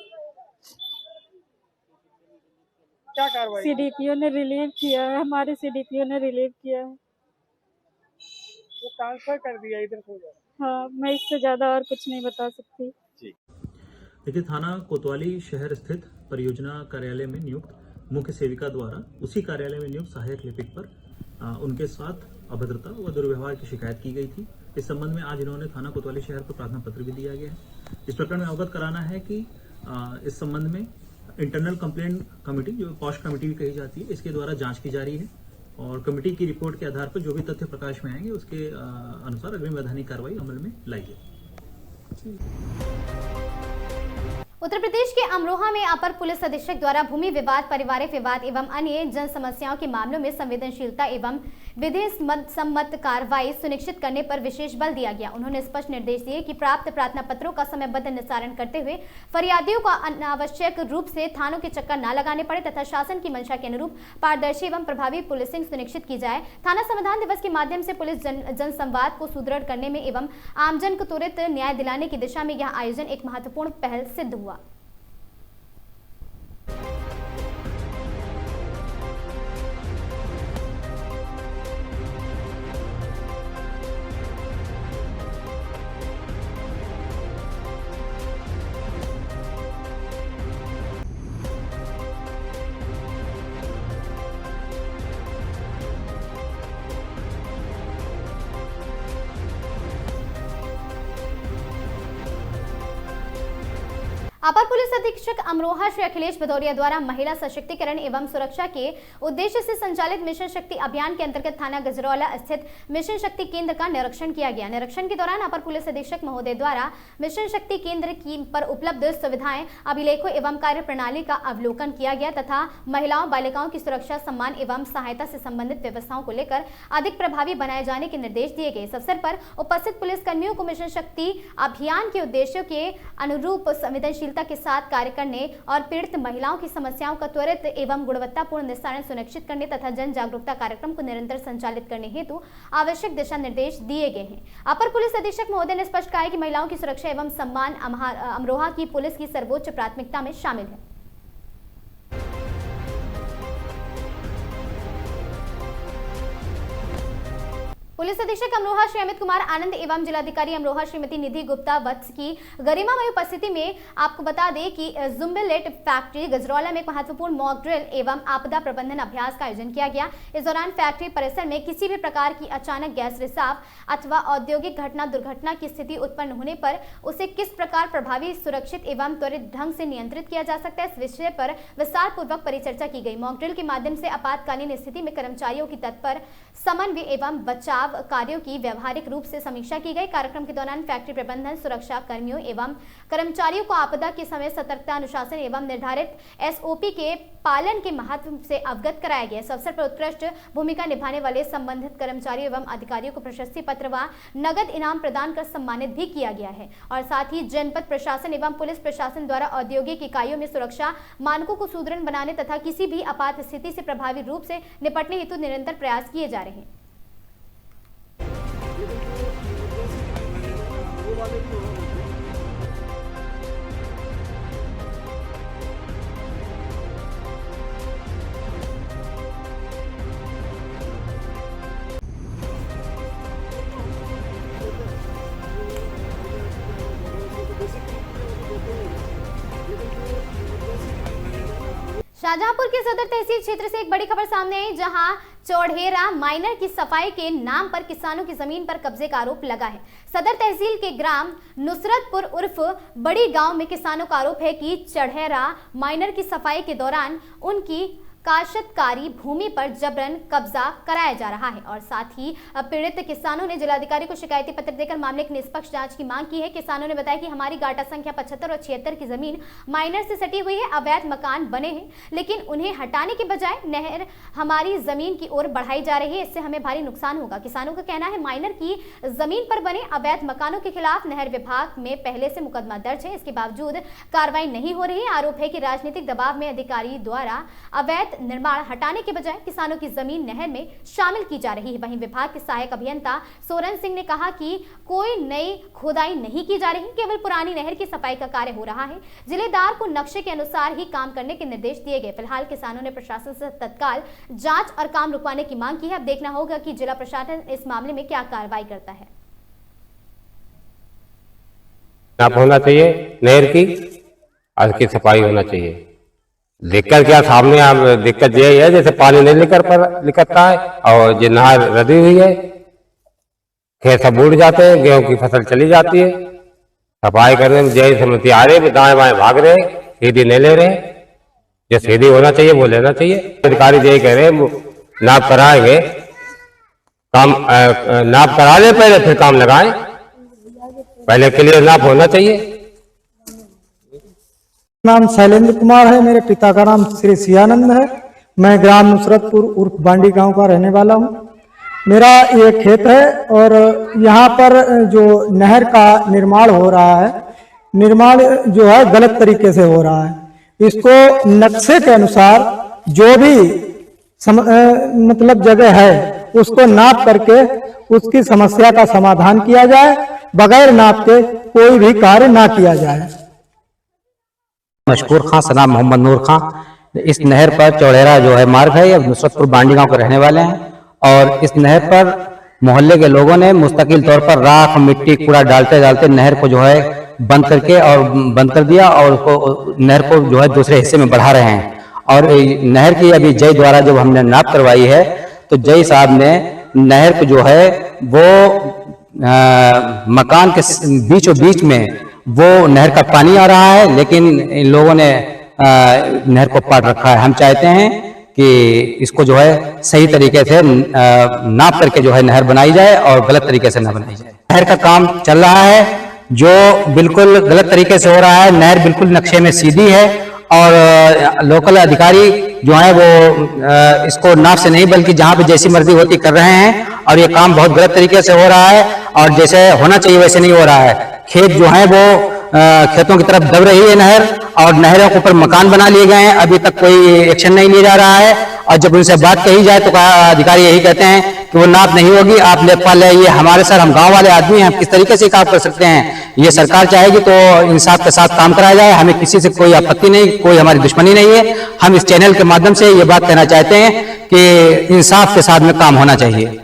क्या कार्रवाई? सीडीपीओ ने रिलीव किया है, हमारे सीडीपीओ ने रिलीव किया है। वो ट्रांसफर कर दिया इधर से उधर? हाँ, मैं इससे ज़्यादा और कुछ नहीं बता सकती। देखिए, थाना कोतवाली शहर स्थित परियोजना कार्यालय में नियुक्त मुख्य सेविका द्वारा उसी कार्यालय में नियुक्त सहायक लिपिक पर उनके साथ अभद्रता व दुर्व्यवहार की शिकायत की गई थी। इस संबंध में आज इन्होंने थाना कोतवाली शहर को प्रार्थना पत्र भी दिया गया है। इस प्रकरण में अवगत कराना है कि इस संबंध में इंटरनल कंप्लेंट कमेटी, जो पॉश कमेटी भी कही जाती है, इसके द्वारा जांच की जा रही है और कमेटी की रिपोर्ट के आधार पर जो भी तथ्य प्रकाश में आएंगे उसके अनुसार अग्रिम वैधानिक कार्रवाई अमल में लाई जाएगी। उत्तर प्रदेश के अमरोहा में अपर पुलिस अधीक्षक द्वारा भूमि विवाद, पारिवारिक विवाद एवं अन्य जन समस्याओं के मामलों में संवेदनशीलता एवं विधि सम्मत कार्रवाई सुनिश्चित करने पर विशेष बल दिया गया। उन्होंने स्पष्ट निर्देश दिए कि प्राप्त प्रार्थना पत्रों का समयबद्ध निस्तारण करते हुए फरियादियों को अनावश्यक रूप से थानों के चक्कर न लगाने पड़े तथा शासन की मंशा के अनुरूप पारदर्शी एवं प्रभावी पुलिसिंग सुनिश्चित की जाए। थाना संविधान दिवस के माध्यम से पुलिस जन संवाद को सुदृढ़ करने में एवं आमजन को त्वरित न्याय दिलाने की दिशा में यह आयोजन एक महत्वपूर्ण पहल सिद्ध हुआ। अपर पुलिस अधीक्षक अमरोहा श्री अखिलेश भदौरिया द्वारा महिला सशक्तिकरण एवं सुरक्षा के उद्देश्य से संचालित मिशन शक्ति अभियान के अंतर्गत थाना गजरौला स्थित मिशन शक्ति केंद्र का निरीक्षण किया गया। निरीक्षण के दौरान अपर पुलिस अधीक्षक महोदय द्वारा मिशन शक्ति केंद्र की पर उपलब्ध सुविधाएं, अभिलेखों एवं कार्य प्रणाली का अवलोकन किया गया तथा महिलाओं बालिकाओं की सुरक्षा, सम्मान एवं सहायता से संबंधित व्यवस्थाओं को लेकर अधिक प्रभावी बनाए जाने के निर्देश दिए गए। इस अवसर पर उपस्थित पुलिस कर्मियों को मिशन शक्ति अभियान के उद्देश्यों के अनुरूप संवेदनशीलता के साथ कार्य करने और पीड़ित महिलाओं की समस्याओं का त्वरित एवं गुणवत्तापूर्ण निस्तारण सुनिश्चित करने तथा जन जागरूकता कार्यक्रम को निरंतर संचालित करने हेतु आवश्यक दिशा निर्देश दिए गए हैं। अपर पुलिस अधीक्षक महोदय ने स्पष्ट कहा कि महिलाओं की सुरक्षा एवं सम्मान अमरोहा की पुलिस की सर्वोच्च प्राथमिकता में शामिल है। पुलिस अधीक्षक अमरोहा श्री अमित कुमार आनंद एवं जिलाधिकारी अमरोहा श्रीमती निधि गुप्ता वत्स की गरिमामय उपस्थिति में आपको बता दें कि जुम्बिलेट फैक्ट्री गजरौला में एक महत्वपूर्ण मॉक ड्रिल एवं आपदा प्रबंधन अभ्यास का आयोजन किया गया। इस दौरान फैक्ट्री परिसर में किसी भी प्रकार की अचानक गैस रिसाव अथवा औद्योगिक घटना दुर्घटना की स्थिति उत्पन्न होने पर उसे किस प्रकार प्रभावी, सुरक्षित एवं त्वरित ढंग से नियंत्रित किया जा सकता है, इस विषय पर विस्तार पूर्वक परिचर्चा की गई। मॉक ड्रिल के माध्यम से आपातकालीन स्थिति में कर्मचारियों की तत्पर समन्वय एवं बचाव कार्यों की व्यवहारिक रूप से समीक्षा की गई। कार्यक्रम के दौरान फैक्ट्री प्रबंधन, सुरक्षा कर्मियों एवं कर्मचारियों को आपदा के समय सतर्कता, अनुशासन एवं निर्धारित एसओपी के पालन के महत्व से अवगत कराया गया। इस अवसर पर उत्कृष्ट भूमिका निभाने वाले संबंधित कर्मचारियों एवं अधिकारियों को प्रशस्ति पत्र व नगद इनाम प्रदान कर सम्मानित भी किया गया है। और साथ ही जनपद प्रशासन एवं पुलिस प्रशासन द्वारा औद्योगिक इकाइयों में सुरक्षा मानकों को सुदृढ़ बनाने तथा किसी भी आपात स्थिति से प्रभावी रूप से निपटने हेतु निरंतर प्रयास किए जा रहे हैं। शाहजहांपुर के सदर तहसील क्षेत्र से एक बड़ी खबर सामने आई, जहां चौड़ेरा माइनर की सफाई के नाम पर किसानों की जमीन पर कब्जे का आरोप लगा है। सदर तहसील के ग्राम नुसरतपुर उर्फ बड़ी गांव में किसानों का आरोप है कि चौड़ेरा माइनर की सफाई के दौरान उनकी काश्तकारी भूमि पर जबरन कब्जा कराया जा रहा है। और साथ ही पीड़ित किसानों ने जिलाधिकारी को शिकायती पत्र देकर मामले की निष्पक्ष जांच की मांग की है। किसानों ने बताया कि हमारी गाटा संख्या 75 और 76 की जमीन माइनर से सटी हुई है, अवैध मकान बने हैं, लेकिन उन्हें हटाने के बजाय नहर हमारी जमीन की ओर बढ़ाई जा रही है। इससे हमें भारी नुकसान होगा। किसानों का कहना है माइनर की जमीन पर बने अवैध मकानों के खिलाफ नहर विभाग में पहले से मुकदमा दर्ज है, इसके बावजूद कार्रवाई नहीं हो रही है। आरोप है कि राजनीतिक दबाव में अधिकारी द्वारा अवैध निर्माण हटाने के बजाय किसानों की जमीन नहर में शामिल की जा रही है। वहीं विभाग के सहायक अभियंता सोरन सिंह ने कहा कि कोई नई खोदाई नहीं की जा रही, केवल पुरानी नहर की सफाई का कार्य हो रहा है। जिलेदार को नक्शे के अनुसार ही काम करने के निर्देश दिए गए। फिलहाल किसानों ने प्रशासन से तत्काल जांच और काम रुकवाने की मांग की है। अब देखना होगा कि जिला प्रशासन इस मामले में क्या कार्रवाई करता है। होना चाहिए नहर की, आज की सफाई होना चाहिए। दिक्कत क्या सामने आप दिक्कत यही है, जैसे पानी नहीं निकलता है और ये नहर रदी हुई है, खेत सब बूढ़ जाते हैं, गेहूं की फसल चली जाती है। सफाई करने में यही समस्या आ रही, दाएं बाएं भाग रहे, सीधी नहीं ले रहे। जो सीधी होना चाहिए वो लेना चाहिए। अधिकारी यही कह रहे हैं नाप कराएंगे, काम नाप करा ले पहले, फिर काम लगाएं। पहले क्लियर नाप होना चाहिए। नाम शैलेंद्र कुमार है, मेरे पिता का नाम श्री सियानंद है। मैं ग्राम नुसरतपुर उर्फ बांडी गांव का रहने वाला हूं। मेरा ये खेत है और यहाँ पर जो नहर का निर्माण हो रहा है, निर्माण जो है गलत तरीके से हो रहा है। इसको नक्शे के अनुसार जो भी मतलब जगह है उसको नाप करके उसकी समस्या का समाधान किया जाए, बगैर नाप के कोई भी कार्य ना किया जाए। मशकूर खां, सनाम मोहम्मद नूर खां। इस नहर पर चौड़ेरा जो है मार्ग है, अब नुसरतपुर बांडी गांव के रहने वाले हैं और इस नहर पर मोहल्ले के लोगों ने मुस्तकिल तौर पर राख मिट्टी कूड़ा डालते डालते नहर को जो है बंद कर दिया और उसको नहर को जो है दूसरे हिस्से में बढ़ा रहे हैं। और नहर की अभी जय द्वारा जब हमने नाप करवाई है तो जय साहब ने नहर को जो है वो मकान के बीचों बीच में वो नहर का पानी आ रहा है, लेकिन इन लोगों ने नहर को पाट रखा है। हम चाहते हैं कि इसको जो है सही तरीके से नाप करके जो है नहर बनाई जाए और गलत तरीके से न बनाई जाए। नहर का काम चल रहा है जो बिल्कुल गलत तरीके से हो रहा है। नहर बिल्कुल नक्शे में सीधी है और लोकल अधिकारी जो है वो इसको नाप से नहीं बल्कि जहां पे जैसी मर्जी होती कर रहे हैं और ये काम बहुत गलत तरीके से हो रहा है और जैसे होना चाहिए वैसे नहीं हो रहा है। खेत जो है वो खेतों की तरफ दब रही है नहर और नहरों के ऊपर मकान बना लिए गए हैं, अभी तक कोई एक्शन नहीं लिया जा रहा है। और जब उनसे बात कही जाए तो अधिकारी यही कहते हैं कि वो नाप नहीं होगी, आप लेखपाल ले आइए। हमारे सर हम गांव वाले आदमी हैं, हम किस तरीके से काम कर सकते हैं। ये सरकार चाहेगी तो इंसाफ के साथ काम कराया जाए, हमें किसी से कोई आपत्ति नहीं, कोई हमारी दुश्मनी नहीं है। हम इस चैनल के माध्यम से ये बात कहना चाहते हैं कि इंसाफ के साथ में काम होना चाहिए।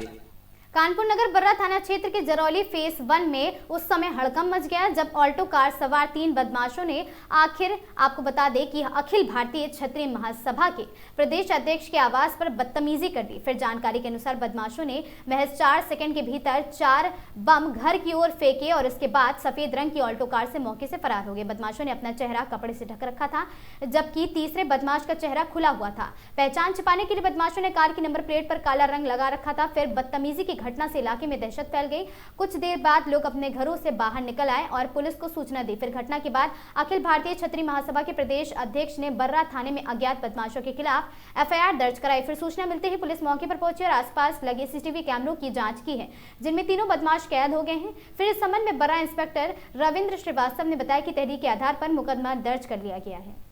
कानपुर नगर बर्रा थाना क्षेत्र के जरौली फेस 1 में उस समय हड़कंप मच गया जब ऑल्टो कार सवार 3 बदमाशों ने आखिर आपको बता दें कि अखिल भारतीय क्षत्रिय महासभा के प्रदेश अध्यक्ष के आवास पर बदतमीजी कर दी। फिर जानकारी के अनुसार बदमाशों ने महज 4 सेकंड के भीतर 4 बम घर की ओर फेंके और उसके बाद सफेद रंग की ऑल्टो कार से मौके से फरार हो गए। बदमाशों ने अपना चेहरा कपड़े से ढक रखा था जबकि तीसरे बदमाश का चेहरा खुला हुआ था। पहचान छिपाने के लिए बदमाशों ने कार की नंबर प्लेट पर काला रंग लगा रखा था। फिर बदतमीजी की घटना से इलाके में दहशत फैल गई। कुछ देर बाद लोग अपने घरों से बाहर निकल आए और पुलिस को सूचना दी। फिर घटना के बाद अखिल भारतीय क्षत्रिय महासभा के प्रदेश अध्यक्ष ने बर्रा थाने में अज्ञात बदमाशों के खिलाफ एफआईआर दर्ज कराई। फिर सूचना मिलते ही पुलिस मौके पर पहुंची और आसपास लगे सीसीटीवी कैमरों की जांच की है, जिनमें तीनों बदमाश कैद हो गए हैं। फिर इस संबंध में बर्रा इंस्पेक्टर रविंद्र श्रीवास्तव ने बताया कि तहरीर के आधार पर मुकदमा दर्ज कर लिया गया है।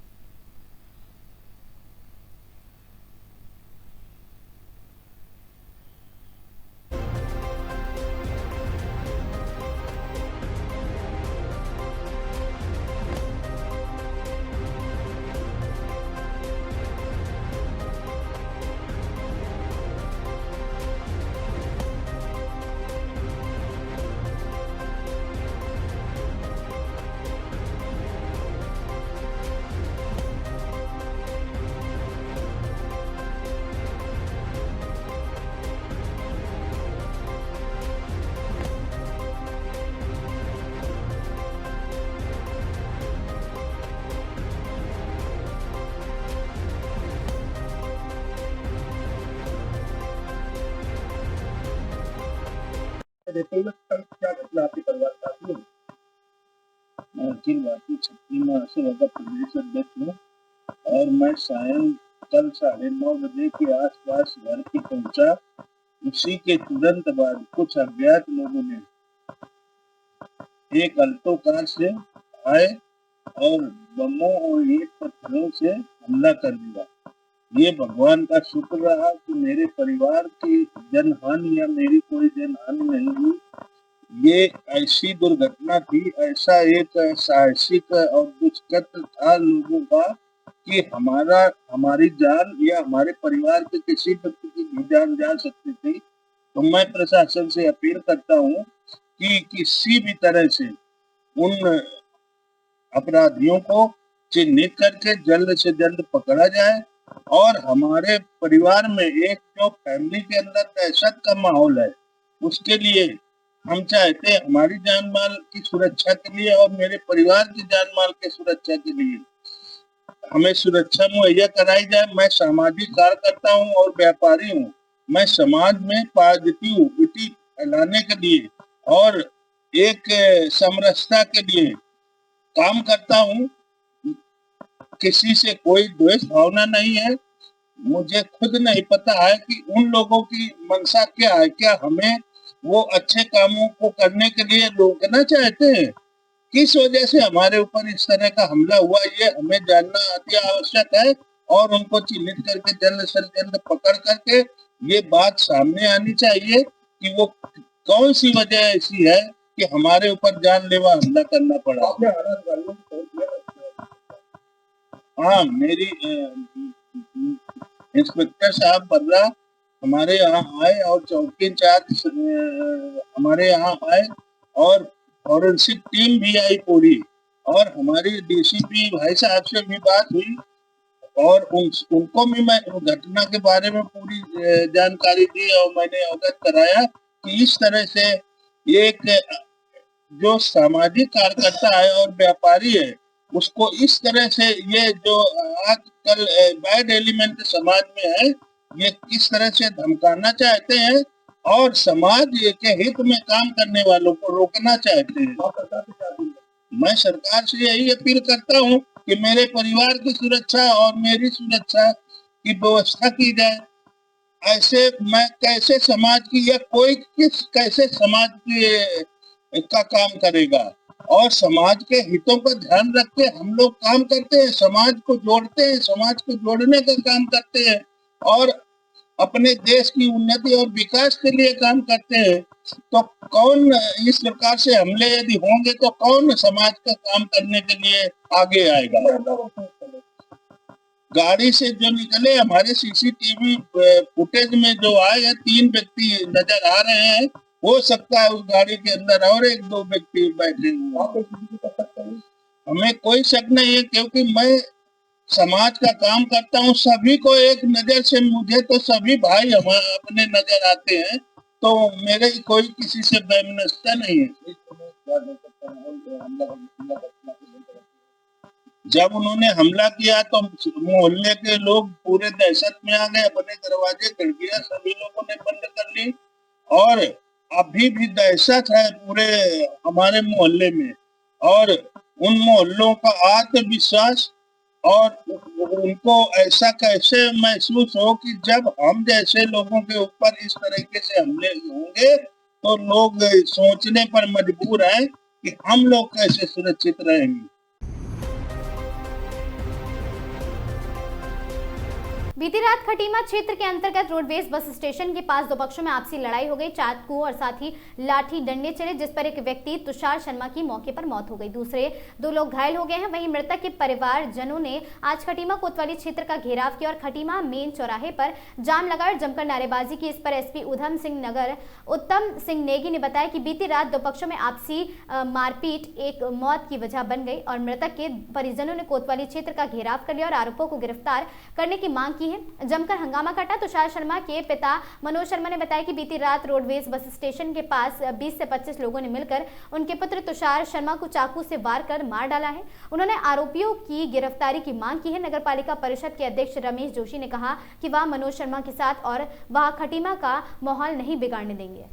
क्या घटना आपके परिवार साथी है? मैं अखिल भारतीय क्षत्रिय महासभा प्रदेश अध्यक्ष हूँ और मैं कल 9:30 बजे के आसपास घर पे पहुंचा। उसी के तुरंत बाद कुछ अज्ञात लोगों ने एक अल्टो कार से आए और बमों और ईंट पत्थरों से हमला कर दिया। ये भगवान का शुक्र रहा कि मेरे परिवार की जनहानि या मेरी कोई जनहानि नहीं हुई। ये ऐसी दुर्घटना थी, ऐसा एक साहसिक और दुष्कृत्य था लोगों का कि हमारी जान या हमारे परिवार के किसी व्यक्ति की भी जान जा सकती थी। तो मैं प्रशासन से अपील करता हूँ कि किसी भी तरह से उन अपराधियों को चिन्हित करके जल्द से जल्द पकड़ा जाए और हमारे परिवार में एक जो फैमिली के अंदर दहशत का माहौल है, उसके लिए हम चाहते हैं हमारी जान माल की सुरक्षा के लिए और मेरे परिवार की जान माल की सुरक्षा के लिए हमें सुरक्षा मुहैया कराई जाए। मैं सामाजिक कार्यकर्ता हूँ और व्यापारी हूँ। मैं समाज में पॉजिटिविटी फैलाने के लिए और एक समरसता के लिए काम करता हूँ। किसी से कोई द्वेष भावना नहीं है। मुझे खुद नहीं पता है कि उन लोगों की मंशा क्या है, क्या हमें वो अच्छे कामों को करने के लिए रोकना चाहते हैं, किस वजह से हमारे ऊपर इस तरह का हमला हुआ, ये हमें जानना अति आवश्यक है और उनको चिन्हित करके जल्द से जल्द पकड़ करके ये बात सामने आनी चाहिए कि वो कौन सी वजह ऐसी है कि हमारे ऊपर जानलेवा हमला करना पड़ा। हाँ, मेरी इंस्पेक्टर साहब बर्रा हमारे यहाँ आए और चौकी इंचार्ज हमारे यहाँ आए और फॉरेंसिक टीम भी आई पूरी और हमारी डीसीपी भाई साहब से भी बात हुई और उनको भी मैं घटना के बारे में पूरी जानकारी दी और मैंने अवगत कराया कि इस तरह से एक जो सामाजिक कार्यकर्ता है और व्यापारी है उसको इस तरह से ये जो आजकल बैड एलिमेंट समाज में है ये किस तरह से धमकाना चाहते हैं और समाज के हित में काम करने वालों को रोकना चाहते हैं। मैं सरकार से यही अपील करता हूं कि मेरे परिवार की सुरक्षा और मेरी सुरक्षा की व्यवस्था की जाए। ऐसे मैं कैसे समाज की या कोई कैसे समाज का काम करेगा और समाज के हितों का ध्यान रख के हम लोग काम करते हैं, समाज को जोड़ते हैं, समाज को जोड़ने का काम करते हैं और अपने देश की उन्नति और विकास के लिए काम करते हैं। तो कौन इस प्रकार से हमले यदि होंगे तो कौन समाज का काम करने के लिए आगे आएगा। गाड़ी से जो निकले, हमारे सीसीटीवी फुटेज में जो आए हैं 3 व्यक्ति नजर आ रहे हैं। हो सकता है उस गाड़ी के अंदर और 1-2 व्यक्ति बैठे हुए। हमें कोई शक नहीं है, क्योंकि मैं समाज का काम करता हूँ। सभी को एक नजर से, मुझे तो सभी भाई हमारे अपने नजर आते हैं, तो मेरे कोई किसी से वैमनस्यता नहीं है। जब उन्होंने हमला किया तो मोहल्ले के लोग पूरे दहशत में आ गए, अपने दरवाजे खिड़कियां सभी लोगों ने बंद कर ली, और अभी भी दहशत है पूरे हमारे मोहल्ले में। और उन मोहल्लों का आत्मविश्वास, और उनको ऐसा कैसे महसूस हो कि जब हम जैसे लोगों के ऊपर इस तरीके से हमले होंगे तो लोग सोचने पर मजबूर हैं कि हम लोग कैसे सुरक्षित रहेंगे। बीती रात खटीमा क्षेत्र के अंतर्गत रोडवेज बस स्टेशन के पास दो पक्षों में आपसी लड़ाई हो गई। चाकू और साथ ही लाठी डंडे चले, जिस पर एक व्यक्ति तुषार शर्मा की मौके पर मौत हो गई। दूसरे 2 लोग घायल हो गए हैं। वहीं मृतक के परिवारजनों ने आज खटीमा कोतवाली क्षेत्र का घेराव किया और खटीमा मेन चौराहे पर जाम लगाया और जमकर नारेबाजी की। इस पर एसपी उत्तम सिंह नेगी ने बताया कि बीती रात दो पक्षों में आपसी मारपीट एक मौत की वजह बन गई और मृतक के परिजनों ने कोतवाली क्षेत्र का घेराव कर लिया और आरोपों को गिरफ्तार करने की मांग की है। जमकर हंगामा कटा। तुषार शर्मा के पिता मनोज शर्मा ने बताया कि बीती रात रोडवेज बस स्टेशन के पास 20 से 25 लोगों ने मिलकर उनके पुत्र तुषार शर्मा को चाकू से वार कर मार डाला है। उन्होंने आरोपियों की गिरफ्तारी की मांग की है। नगरपालिका परिषद के अध्यक्ष रमेश जोशी ने कहा कि वह मनोज शर्मा के साथ और वह खटीमा का माहौल नहीं बिगाड़ने देंगे।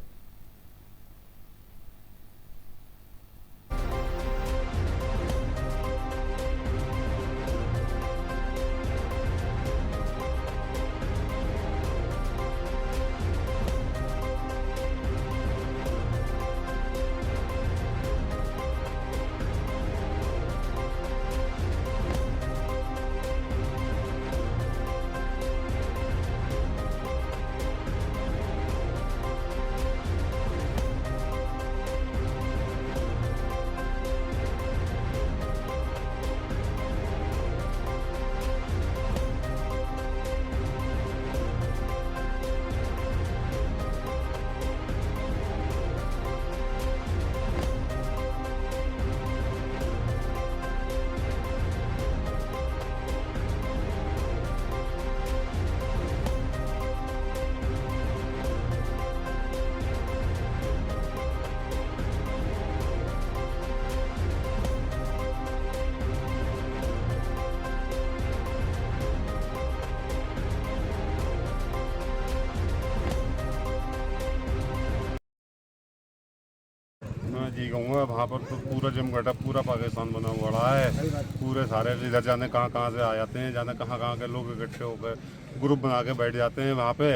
जी कहूँगा वहाँ पर तो पूरा जमघटा पूरा पाकिस्तान बना हुआ है। पूरे सारे इधर जाने कहाँ से आ जाते हैं, जाने कहाँ के लोग इकट्ठे होकर ग्रुप बना के बैठ जाते हैं वहाँ पे,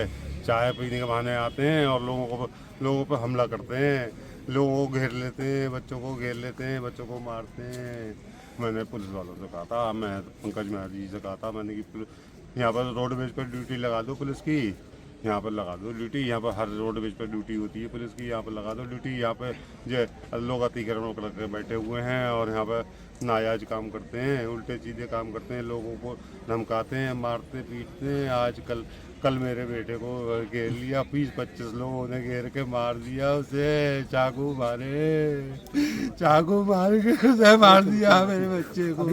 चाय पीने के बहाने आते हैं और लोगों पर हमला करते हैं। लोगों को घेर लेते हैं, बच्चों को घेर लेते हैं, बच्चों को मारते हैं। मैंने पुलिस वालों से कहा था, मैं पंकज महर जी से कहा था मैंने कि यहाँ पर रोडवेज पर ड्यूटी लगा दो पुलिस की, यहाँ पर लगा दो ड्यूटी। यहाँ पर हर रोडवेज पर ड्यूटी होती है पुलिस की, यहाँ पर लगा दो ड्यूटी। यहाँ पर जो लोग अतिक्रमण करके बैठे हुए हैं और यहाँ पर नाजायज काम करते हैं, उल्टे सीधे काम करते हैं, लोगों को धमकाते हैं, मारते पीटते हैं। आज कल मेरे बेटे को घेर लिया, 20-25 लोगों ने घेर के मार दिया उसे, चाकू मार के उसे मार दिया मेरे बच्चे को।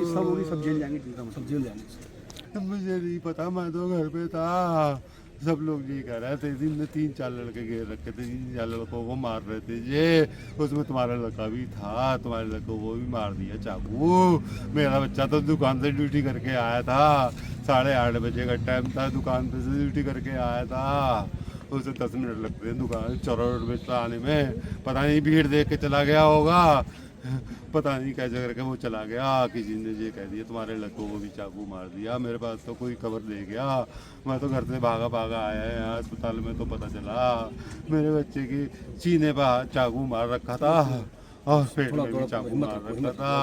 सब जेल जाएंगे। मुझे नहीं पता, मैं तो घर पे था। सब लोग ये कह रहे थे, दिन में 3-4 लड़के घेर रखे थे, 3-4 लड़कों को मार रहे थे ये। उसमें तुम्हारा लड़का भी था, तुम्हारे लड़कों को भी मार दिया चाकू। मेरा बच्चा तो दुकान से ड्यूटी करके आया था, 8:30 बजे का टाइम था, दुकान पे से ड्यूटी करके आया था। उसे 10 मिनट लगते हैं दुकान रोडवेज पर आने में। पता नहीं भीड़ देख के चला गया होगा, पता नहीं कैसे करके वो चला गया। किसी ने ये कह दिया तुम्हारे लड़कों को भी चाकू मार दिया। मेरे पास तो कोई खबर दे गया, मैं तो घर से भागा आया है। अस्पताल में तो पता चला मेरे बच्चे की सीने पर चाकू मार रखा था और पेट में भी चाकू मार रखा था।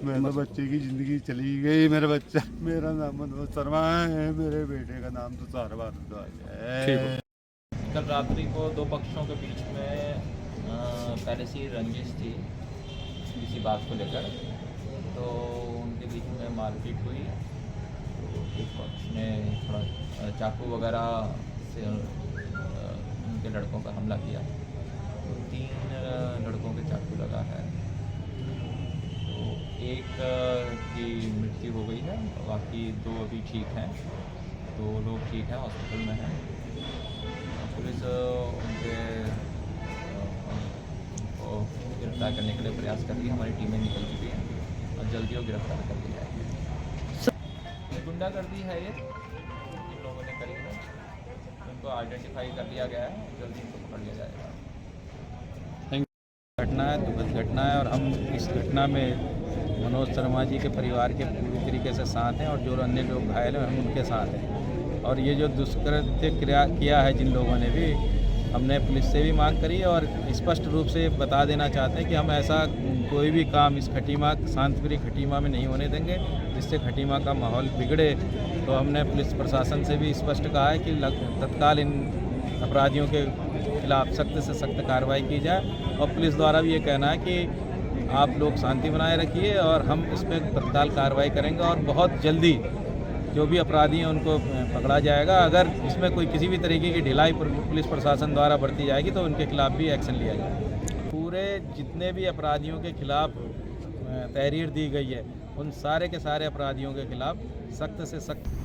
मेरे बच्चे की ज़िंदगी चली गई। मेरा नाम मनोज शर्मा है, मेरे बेटे का नाम तुषार भारद्वाज है। कल रात्रि को दो पक्षों के बीच में पहले से रंजिश थी किसी बात को लेकर, तो उनके बीच में मारपीट हुई। तो एक पक्ष ने थोड़ा चाकू वगैरह से उनके लड़कों पर हमला किया। तो 3 लड़कों के चाकू लगा है। तो एक की मृत्यु हो गई है, बाकी 2 अभी ठीक हैं। 2 लोग ठीक हैं, हॉस्पिटल में हैं। पुलिस उनको गिरफ्तार करने के लिए प्रयास कर रही है। हमारी टीमें निकल चुकी हैं और जल्दी वो गिरफ्तार कर ली जाएगी। गुंडागर्दी है ये, जिन लोगों ने करी है उनको आइडेंटिफाई कर लिया गया है, जल्दी इनको पकड़ लिया जाएगा। घटना है, दुखद घटना है, और हम इस घटना में मनोज शर्मा जी के परिवार के पूरी तरीके से साथ हैं, और जो अन्य लोग घायल हैं हम उनके साथ हैं। और ये जो दुष्कृत्य किया है जिन लोगों ने भी, हमने पुलिस से भी मांग करी और स्पष्ट रूप से बता देना चाहते हैं कि हम ऐसा कोई भी काम इस खटीमा, शांतिप्रिय खटीमा में नहीं होने देंगे जिससे खटीमा का माहौल बिगड़े। तो हमने पुलिस प्रशासन से भी स्पष्ट कहा है कि तत्काल इन अपराधियों के खिलाफ सख्त से सख्त कार्रवाई की जाए, और पुलिस द्वारा भी ये कहना है कि आप लोग शांति बनाए रखिए और हम इस पर तत्काल कार्रवाई करेंगे और बहुत जल्दी जो भी अपराधी हैं उनको पकड़ा जाएगा। अगर इसमें कोई किसी भी तरीके की ढिलाई पुलिस प्रशासन द्वारा बरती जाएगी तो उनके खिलाफ भी एक्शन लिया जाएगा। पूरे जितने भी अपराधियों के खिलाफ तहरीर दी गई है उन सारे के सारे अपराधियों के खिलाफ सख्त से सख्त।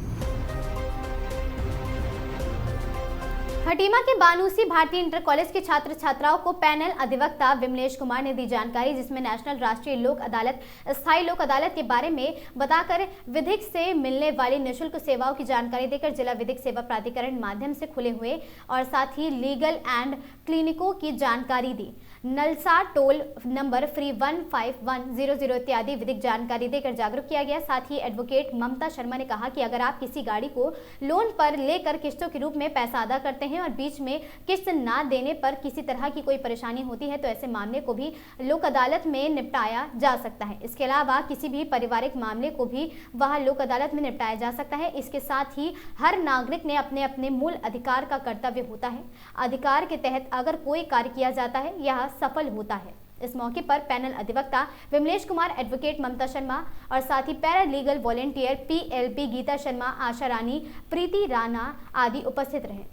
खटीमा के बानूसी भारतीय इंटर कॉलेज के छात्र छात्राओं को पैनल अधिवक्ता विमलेश कुमार ने दी जानकारी, जिसमें नेशनल राष्ट्रीय लोक अदालत, स्थायी लोक अदालत के बारे में बताकर विधिक से मिलने वाली निःशुल्क सेवाओं की जानकारी देकर जिला विधिक सेवा प्राधिकरण माध्यम से खुले हुए और साथ ही लीगल एंड क्लिनिकों की जानकारी दी। नलसा टोल नंबर फ्री 15100 इत्यादि विधिक जानकारी देकर जागरूक किया गया। साथ ही एडवोकेट ममता शर्मा ने कहा कि अगर आप किसी गाड़ी को लोन पर लेकर किस्तों के रूप में पैसा अदा करते हैं और बीच में किस्त ना देने पर किसी तरह की कोई परेशानी होती है तो ऐसे मामले को भी लोक अदालत में निपटाया जा सकता है। इसके अलावा किसी भी पारिवारिक मामले को भी वह लोक अदालत में निपटाया जा सकता है। इसके साथ ही हर नागरिक ने अपने अपने मूल अधिकार का कर्तव्य होता है। अधिकार के तहत अगर कोई कार्य किया जाता है यह सफल होता है। इस मौके पर पैनल अधिवक्ता विमलेश कुमार, एडवोकेट ममता शर्मा और साथ ही paralegal volunteer PLP Geeta Sharma, Asha Rani, Preeti Rana आदि उपस्थित रहे।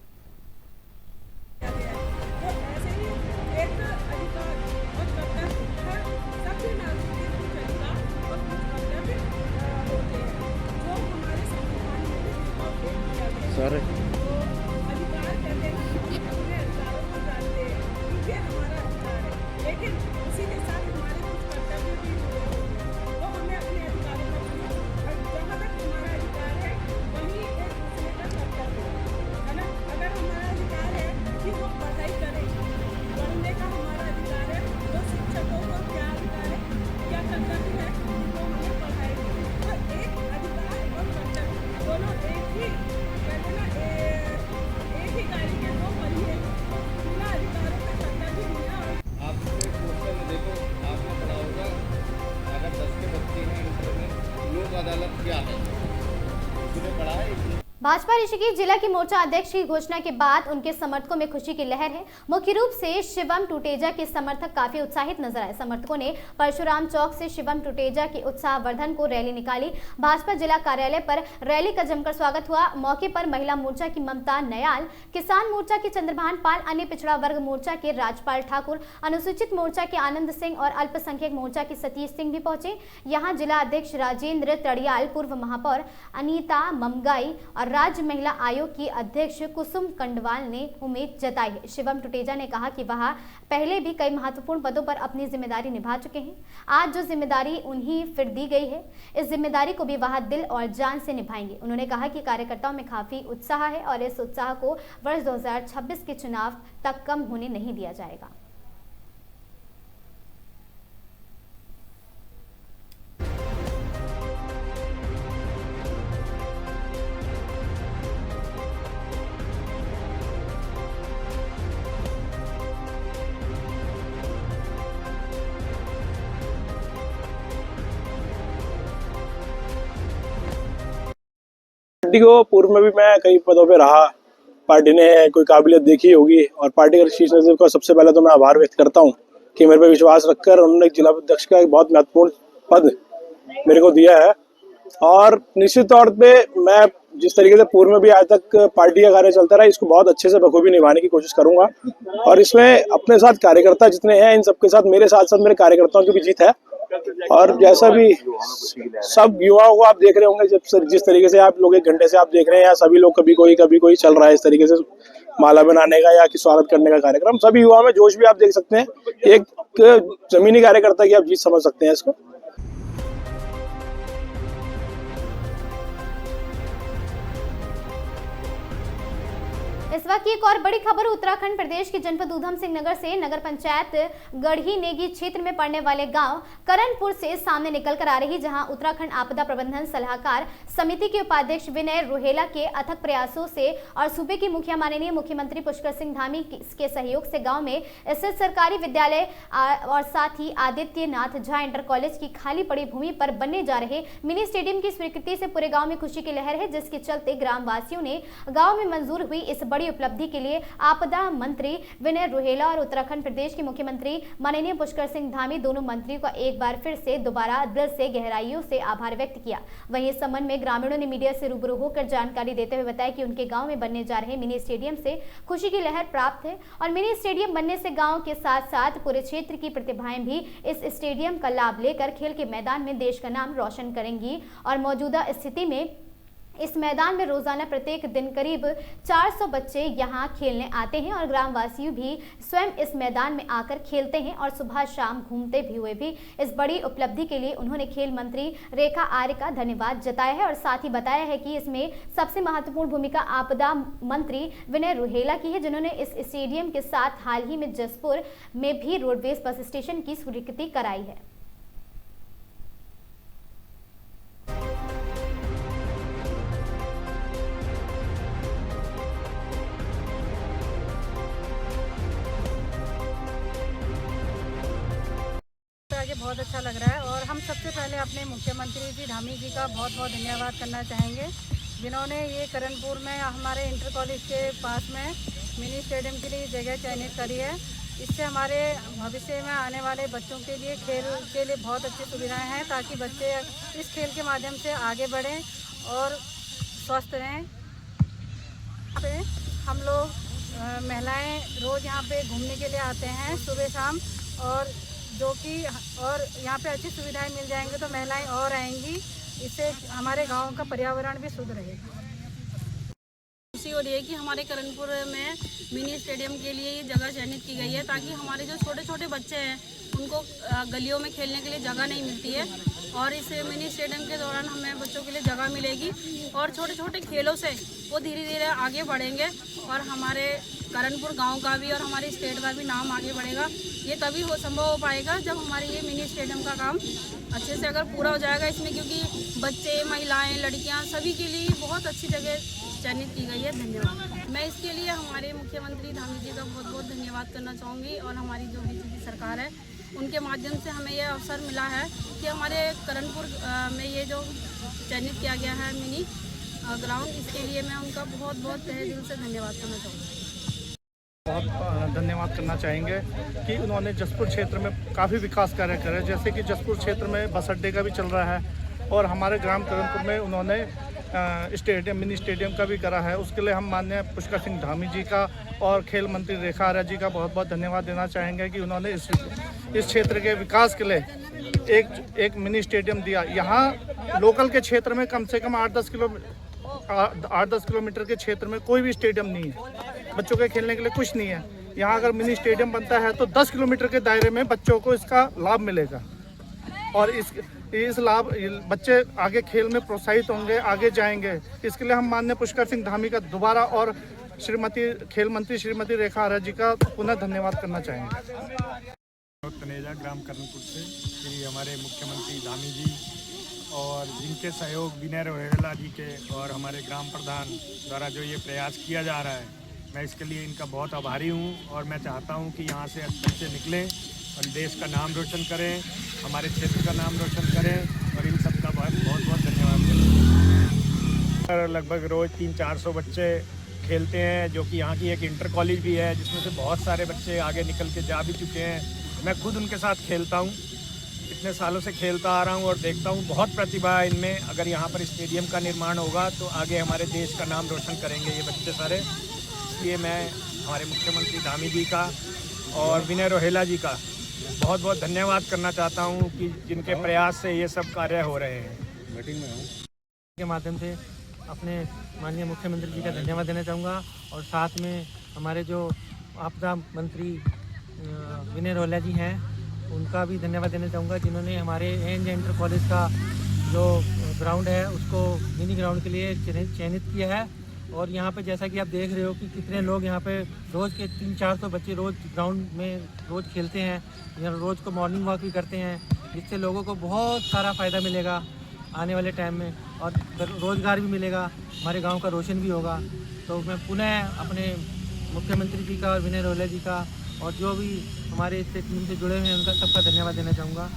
सर लेकिन उसी के साथ हमारे कुछ कर्तव्य भी जुड़े हुए हैं, तो हमें अपने अधिकारों का जहाँ तक हमारा अधिकार है वहीं एक दूसरे का कर्तव्य है ना। अगर हमारा अधिकार है कि वो पढ़ाई करें, पढ़ने का हमारा अधिकार है, तो शिक्षकों को क्या अधिकार है, क्या कर्तव्य है, तो हमें पढ़ाई करें। तो एक अधिकार और कर्तव्य दोनों एक ही कहते ना, एक ही गाड़ी के 2 पहिए, बिना अधिकारों का कर्तव्य मिला। आपके पोस्टर में देखो, आपने पढ़ा होगा अगर 10 के बच्चे हैं इंटर में लोक अदालत क्या है, उसने पढ़ा है। भाजपा ऋषिकेश जिला के मोर्चा अध्यक्ष की घोषणा के बाद उनके समर्थकों में खुशी की लहर है। मुख्य रूप से शिवम टुटेजा के समर्थक काफी उत्साहित नजर आए। समर्थकों ने परशुराम चौक से शिवम टुटेजा के उत्साहवर्धन को रैली निकाली। भाजपा जिला कार्यालय पर रैली का जमकर स्वागत हुआ। मौके पर महिला मोर्चा की ममता नयाल, किसान मोर्चा के चंद्रभान पाल, अन्य पिछड़ा वर्ग मोर्चा के राजपाल ठाकुर, अनुसूचित मोर्चा के आनंद सिंह और अल्पसंख्यक मोर्चा के सतीश सिंह भी पहुंचे। यहाँ जिला अध्यक्ष राजेंद्र तड़ियाल, पूर्व महापौर अनीता ममगाई और राज्य महिला आयोग की अध्यक्ष कुसुम कंडवाल ने उम्मीद जताई है। शिवम टुटेजा ने कहा कि वह पहले भी कई महत्वपूर्ण पदों पर अपनी जिम्मेदारी निभा चुके हैं। आज जो जिम्मेदारी उन्हें फिर दी गई है, इस जिम्मेदारी को भी वह दिल और जान से निभाएंगे। उन्होंने कहा कि कार्यकर्ताओं में काफी उत्साह है और इस उत्साह को वर्ष 2026 के चुनाव तक कम होने नहीं दिया जाएगा। पार्टी को पूर्व में भी मैं कई पदों पे रहा, पार्टी ने कोई काबिलियत देखी होगी और पार्टी के शीर्ष नेतृत्व का सबसे पहले तो मैं आभार व्यक्त करता हूं कि मेरे पे विश्वास रखकर उन्होंने जिला अध्यक्ष का एक बहुत महत्वपूर्ण पद मेरे को दिया है। और निश्चित तौर पे मैं जिस तरीके से पूर्व में भी आज तक पार्टी का कार्य चलता रहा, इसको बहुत अच्छे से बखूबी निभाने की कोशिश करूंगा। और इसमें अपने साथ कार्यकर्ता जितने हैं, इन सबके साथ मेरे साथ साथ मेरे कार्यकर्ताओं की भी जीत है। और जैसा भी सब युवाओं को आप देख रहे होंगे, जब जिस तरीके से आप लोग 1 घंटे से आप देख रहे हैं, या सभी लोग कभी कोई चल रहा है इस तरीके से माला बनाने का या कि स्वागत करने का कार्यक्रम, सभी युवाओं में जोश भी आप देख सकते हैं। एक जमीनी कार्यकर्ता की आप जीत समझ सकते हैं इसको। इस वक्त एक और बड़ी खबर उत्तराखंड प्रदेश के जनपद ऊधम सिंह नगर से नगर पंचायत गढ़ी नेगी क्षेत्र में पड़ने वाले गांव करणपुर से सामने निकल कर आ रही, जहां उत्तराखंड आपदा प्रबंधन सलाहकार समिति के उपाध्यक्ष विनय रोहेला के अथक प्रयासों से और सूबे की मुखिया माननीय मुख्यमंत्री पुष्कर सिंह धामी के सहयोग से गाँव में स्थित सरकारी विद्यालय और साथ ही आदित्यनाथ झा इंटर कॉलेज की खाली पड़ी भूमि पर बनने जा रहे मिनी स्टेडियम की स्वीकृति से पूरे गाँव में खुशी की लहर है, जिसके चलते ग्राम वासियों ने गाँव में मंजूर हुई इस बड़ी उपलब्धि के लिए आपदा मंत्री विनय रोहेला और उत्तराखंड प्रदेश के मुख्यमंत्री माननीय पुष्कर सिंह धामी दोनों मंत्रियों का एक बार फिर से दोबारा दिल से गहराइयों से आभार व्यक्त किया। वहीं इस संबंध में ग्रामीणों ने मीडिया से रूबरू होकर जानकारी देते हुए बताया कि उनके गांव में बनने जा रहे मिनी स्टेडियम से खुशी की लहर प्राप्त है और मिनी स्टेडियम बनने से गाँव के साथ साथ पूरे क्षेत्र की प्रतिभाएं भी इस स्टेडियम का लाभ लेकर खेल के मैदान में देश का नाम रोशन करेंगी। और मौजूदा स्थिति में इस मैदान में रोजाना प्रत्येक दिन करीब 400 बच्चे यहां खेलने आते हैं और ग्रामवासी भी स्वयं इस मैदान में आकर खेलते हैं और सुबह शाम घूमते भी हुए भी इस बड़ी उपलब्धि के लिए उन्होंने खेल मंत्री रेखा आर्य का धन्यवाद जताया है और साथ ही बताया है कि इसमें सबसे महत्वपूर्ण भूमिका आपदा मंत्री विनय रोहेला की है, जिन्होंने इस स्टेडियम के साथ हाल ही में जसपुर में भी रोडवेज बस स्टेशन की स्वीकृति कराई है। बहुत अच्छा लग रहा है और हम सबसे पहले अपने मुख्यमंत्री जी धामी जी का बहुत बहुत धन्यवाद करना चाहेंगे, जिन्होंने ये करणपुर में हमारे इंटर कॉलेज के पास में मिनी स्टेडियम के लिए जगह चयनित करी है। इससे हमारे भविष्य में आने वाले बच्चों के लिए खेल के लिए बहुत अच्छी सुविधाएं हैं, ताकि बच्चे इस खेल के माध्यम से आगे बढ़ें और स्वस्थ रहें। पे हम लोग महिलाएँ रोज़ यहाँ पे घूमने के लिए आते हैं सुबह शाम, और यहाँ पे अच्छी सुविधाएं मिल जाएंगे तो महिलाएं और आएंगी, इससे हमारे गांव का पर्यावरण भी शुद्ध रहेगा। खुशी हो रही है कि हमारे करणपुर में मिनी स्टेडियम के लिए ये जगह चयनित की गई है, ताकि हमारे जो छोटे छोटे बच्चे हैं उनको गलियों में खेलने के लिए जगह नहीं मिलती है और इस मिनी स्टेडियम के दौरान हमें बच्चों के लिए जगह मिलेगी और छोटे छोटे खेलों से वो धीरे धीरे आगे बढ़ेंगे और हमारे करणपुर गांव का भी और हमारे स्टेट का भी नाम आगे बढ़ेगा। ये तभी संभव हो पाएगा जब हमारे ये मिनी स्टेडियम का काम अच्छे से अगर पूरा हो जाएगा इसमें, क्योंकि बच्चे, महिलाएं, लड़कियां सभी के लिए बहुत अच्छी जगह चयनित की गई है। धन्यवाद। मैं इसके लिए हमारे मुख्यमंत्री धामी जी का बहुत बहुत धन्यवाद करना चाहूँगी और हमारी जो बीजेपी सरकार है उनके माध्यम से हमें यह अवसर मिला है कि हमारे करणपुर में ये जो चयनित किया गया है मिनी ग्राउंड, इसके लिए मैं उनका बहुत बहुत तहे दिल से धन्यवाद करना चाहूँगी। बहुत धन्यवाद करना चाहेंगे कि उन्होंने जसपुर क्षेत्र में काफ़ी विकास कार्य करे, जैसे कि जसपुर क्षेत्र में बस अड्डे का भी चल रहा है और हमारे ग्राम करणपुर में उन्होंने मिनी स्टेडियम का भी करा है। उसके लिए हम माननीय पुष्कर सिंह धामी जी का और खेल मंत्री रेखा आर्य जी का बहुत बहुत धन्यवाद देना चाहेंगे कि उन्होंने इस क्षेत्र के विकास के लिए एक मिनी स्टेडियम दिया। यहाँ लोकल के क्षेत्र में कम से कम 8-10 किलोमीटर के क्षेत्र में कोई भी स्टेडियम नहीं है, बच्चों के खेलने के लिए कुछ नहीं है। यहाँ अगर मिनी स्टेडियम बनता है तो 10 किलोमीटर के दायरे में बच्चों को इसका लाभ मिलेगा और इस लाभ बच्चे आगे खेल में प्रोत्साहित होंगे, आगे जाएंगे। इसके लिए हम माननीय पुष्कर सिंह धामी का दोबारा और खेल मंत्री श्रीमती रेखा आर्य जी का पुनः धन्यवाद करना चाहेंगे। तनेजा ग्राम करणपुर से श्री हमारे मुख्यमंत्री धामी जी और जिनके सहयोग विनय रोहेला जी के और हमारे ग्राम प्रधान द्वारा जो ये प्रयास किया जा रहा है, मैं इसके लिए इनका बहुत आभारी हूँ और मैं चाहता हूँ कि यहाँ से बच्चे निकलें और देश का नाम रोशन करें, हमारे क्षेत्र का नाम रोशन करें और इन सब का बहुत बहुत धन्यवाद करें। लगभग रोज़ 300-400 बच्चे खेलते हैं, जो कि यहाँ की एक इंटर कॉलेज भी है जिसमें से बहुत सारे बच्चे आगे निकल के जा भी चुके हैं। मैं खुद उनके साथ खेलता हूँ इतने सालों से खेलता आ रहा हूँ और देखता हूँ बहुत प्रतिभा है इनमें। अगर यहाँ पर स्टेडियम का निर्माण होगा तो आगे हमारे देश का नाम रोशन करेंगे ये बच्चे सारे। इसलिए मैं हमारे मुख्यमंत्री धामी जी का और विनय रोहेला जी का बहुत बहुत धन्यवाद करना चाहता हूँ कि जिनके प्रयास से ये सब कार्य हो रहे हैं। मीटिंग में हूँ के माध्यम से अपने माननीय मुख्यमंत्री जी का धन्यवाद देना चाहूँगा और साथ में हमारे जो आपदा मंत्री विनय रोहेला जी हैं उनका भी धन्यवाद देना चाहूँगा, जिन्होंने हमारे एन इंटर कॉलेज का जो ग्राउंड है उसको मिनी ग्राउंड के लिए चयनित किया है। और यहाँ पे जैसा कि आप देख रहे हो कि कितने लोग यहाँ पे रोज़ के 300-400 बच्चे रोज़ ग्राउंड में रोज़ खेलते हैं, यहाँ रोज़ को मॉर्निंग वॉक भी करते हैं, जिससे लोगों को बहुत सारा फ़ायदा मिलेगा आने वाले टाइम में और रोज़गार भी मिलेगा, हमारे गांव का रोशन भी होगा। तो मैं पुनः अपने मुख्यमंत्री जी का और विनय रोहेला जी का और जो भी हमारे इस टीम से जुड़े हुए हैं उनका सबका धन्यवाद देना चाहूँगा।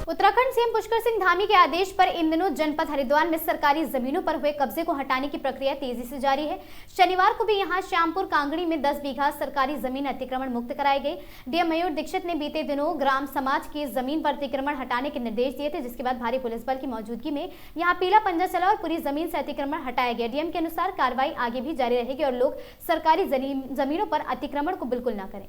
उत्तराखंड सीएम पुष्कर सिंह धामी के आदेश पर इन दिनों जनपद हरिद्वार में सरकारी जमीनों पर हुए कब्जे को हटाने की प्रक्रिया तेजी से जारी है। शनिवार को भी यहां श्यामपुर कांगड़ी में 10 बीघा सरकारी जमीन अतिक्रमण मुक्त कराई गई। डीएम मयूर दीक्षित ने बीते दिनों ग्राम समाज की जमीन पर अतिक्रमण हटाने के निर्देश दिए थे, जिसके बाद भारी पुलिस बल की मौजूदगी में यहां पीला पंजा चला और पूरी जमीन से अतिक्रमण हटाया गया। डीएम के अनुसार कार्रवाई आगे भी जारी रहेगी और लोग सरकारी जमीनों पर अतिक्रमण को बिल्कुल न करें।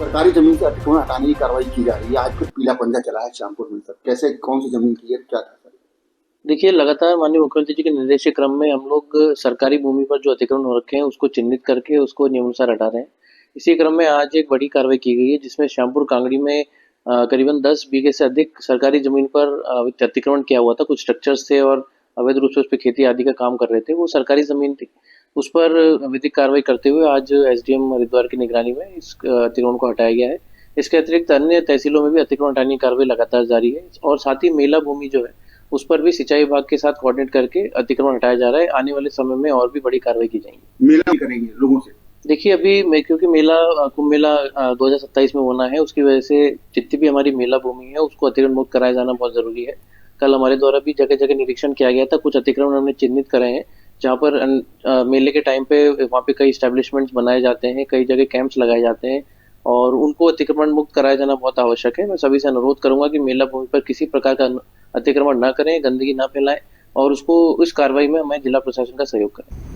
सरकारी जमीन से अतिक्रमण हटाने की कार्रवाई की जा रही है। आज फिर पीला पंजा चला है श्यामपुर में। सर कैसे, कौन सी जमीन की है, क्या था सर? देखिए, लगातार माननीय मुख्यमंत्री जी के निर्देश के क्रम में हम लोग सरकारी भूमि पर जो अतिक्रमण हो रखे हैं उसको चिन्हित करके उसको नियमानुसार हटा रहे हैं। इसी क्रम में आज एक बड़ी कार्रवाई की गई है जिसमें श्यामपुर कांगड़ी में करीबन 10 बीघे से अधिक सरकारी जमीन पर अतिक्रमण किया हुआ था। कुछ स्ट्रक्चर्स थे और अवैध रूप से उस पर खेती आदि का काम कर रहे थे, वो सरकारी जमीन थी। उस पर विधिक कार्रवाई करते हुए आज एसडीएम हरिद्वार की निगरानी में इस अतिक्रमण को हटाया गया है। इसके अतिरिक्त अन्य तहसीलों में भी अतिक्रमण हटाने की कार्रवाई लगातार जारी है और साथ ही मेला भूमि जो है उस पर भी सिंचाई विभाग के साथ कोऑर्डिनेट करके अतिक्रमण हटाया जा रहा है। आने वाले समय में और भी बड़ी कार्रवाई की जाएगी। मेला करेंगे लोगों से? देखिए, अभी क्योंकि कुंभ मेला 2027 में होना है, उसकी वजह से जितनी भी हमारी मेला भूमि है उसको अतिक्रमण मुक्त कराया जाना बहुत जरूरी है। कल हमारे द्वारा भी जगह जगह निरीक्षण किया गया था, कुछ अतिक्रमण हमने चिन्हित करे हैं जहाँ पर मेले के टाइम पे वहाँ पे कई स्टैब्लिशमेंट्स बनाए जाते हैं, कई जगह कैंप्स लगाए जाते हैं और उनको अतिक्रमण मुक्त कराया जाना बहुत आवश्यक है। मैं सभी से अनुरोध करूंगा कि मेला भूमि पर किसी प्रकार का अतिक्रमण न करें, गंदगी न फैलाएं और उसको इस कार्रवाई में हमें जिला प्रशासन का सहयोग करें।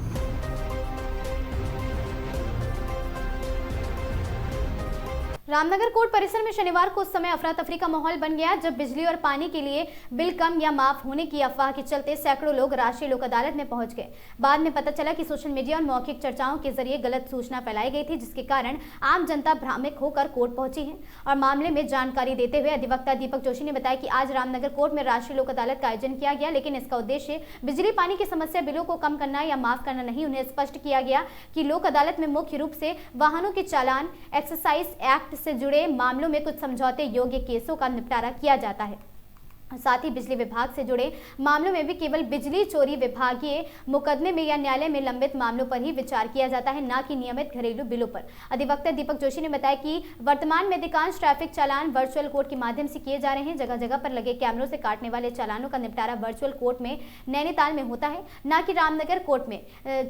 रामनगर कोर्ट परिसर में शनिवार को उस समय अफरा तफरी का माहौल बन गया जब बिजली और पानी के लिए बिल कम या माफ होने की अफवाह के चलते सैकड़ों लोग राष्ट्रीय लोक अदालत में पहुंच गए। बाद में पता चला कि सोशल मीडिया और मौखिक चर्चाओं के जरिए गलत सूचना फैलाई गई थी, जिसके कारण आम जनता भ्रामिक होकर कोर्ट पहुंची है। और मामले में जानकारी देते हुए अधिवक्ता दीपक जोशी ने बताया कि आज रामनगर कोर्ट में राष्ट्रीय लोक अदालत का आयोजन किया गया, लेकिन इसका उद्देश्य बिजली पानी की समस्या बिलों को कम करना या माफ करना नहीं। उन्हें स्पष्ट किया गया कि लोक अदालत में मुख्य रूप से वाहनों के चालान, एक्साइज एक्ट से जुड़े मामलों में कुछ समझौते योग्य केसों का निपटारा किया जाता है। साथ ही बिजली विभाग से जुड़े मामलों में भी केवल बिजली चोरी विभागीय मुकदमे में या न्यायालय में लंबित मामलों पर ही विचार किया जाता है, न कि नियमित घरेलू बिलों पर। अधिवक्ता दीपक जोशी ने बताया कि वर्तमान में अधिकांश ट्रैफिक चालान वर्चुअल कोर्ट के माध्यम से किए जा रहे हैं। जगह जगह पर लगे कैमरों से काटने वाले चालानों का निपटारा वर्चुअल कोर्ट में नैनीताल में होता है, न कि रामनगर कोर्ट में।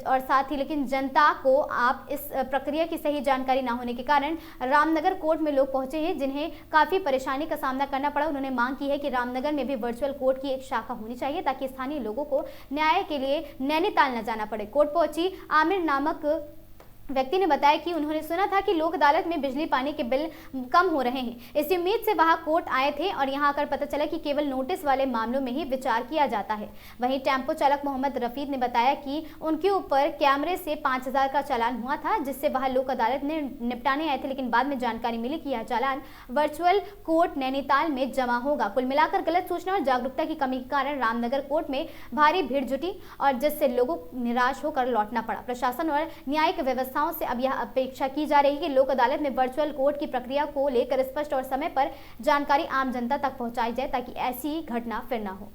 और साथ ही लेकिन जनता को आप इस प्रक्रिया की सही जानकारी न होने के कारण रामनगर कोर्ट में लोग पहुंचे हैं, जिन्हें काफी परेशानी का सामना करना पड़ा। उन्होंने मांग की है कि रामनगर में भी वर्चुअल कोर्ट की एक शाखा होनी चाहिए ताकि स्थानीय लोगों को न्याय के लिए नैनीताल न जाना पड़े। कोर्ट पहुंची आमिर नामक व्यक्ति ने बताया कि उन्होंने सुना था कि लोक अदालत में बिजली पानी के बिल कम हो रहे हैं। इसी उम्मीद से वहां कोर्ट आए थे और यहां आकर पता चला कि केवल नोटिस वाले मामलों में ही विचार किया जाता है। वहीं टेम्पो चालक मोहम्मद रफीद ने बताया कि उनके ऊपर कैमरे से 5000 का चालान हुआ था, जिससे वह लोक अदालत में निपटाने आए थे, लेकिन बाद में जानकारी मिली कि यह चालान वर्चुअल कोर्ट नैनीताल में जमा होगा। कुल मिलाकर गलत सूचना और जागरूकता की कमी के कारण रामनगर कोर्ट में भारी भीड़ जुटी और जिससे लोगों को निराश होकर लौटना पड़ा। प्रशासन और न्यायिक व्यवस्था से अब यह अपेक्षा की जा रही है कि लोक अदालत में वर्चुअल कोर्ट की प्रक्रिया को लेकर स्पष्ट और समय पर जानकारी आम जनता तक पहुंचाई जाए, ताकि ऐसी घटना फिर ना हो।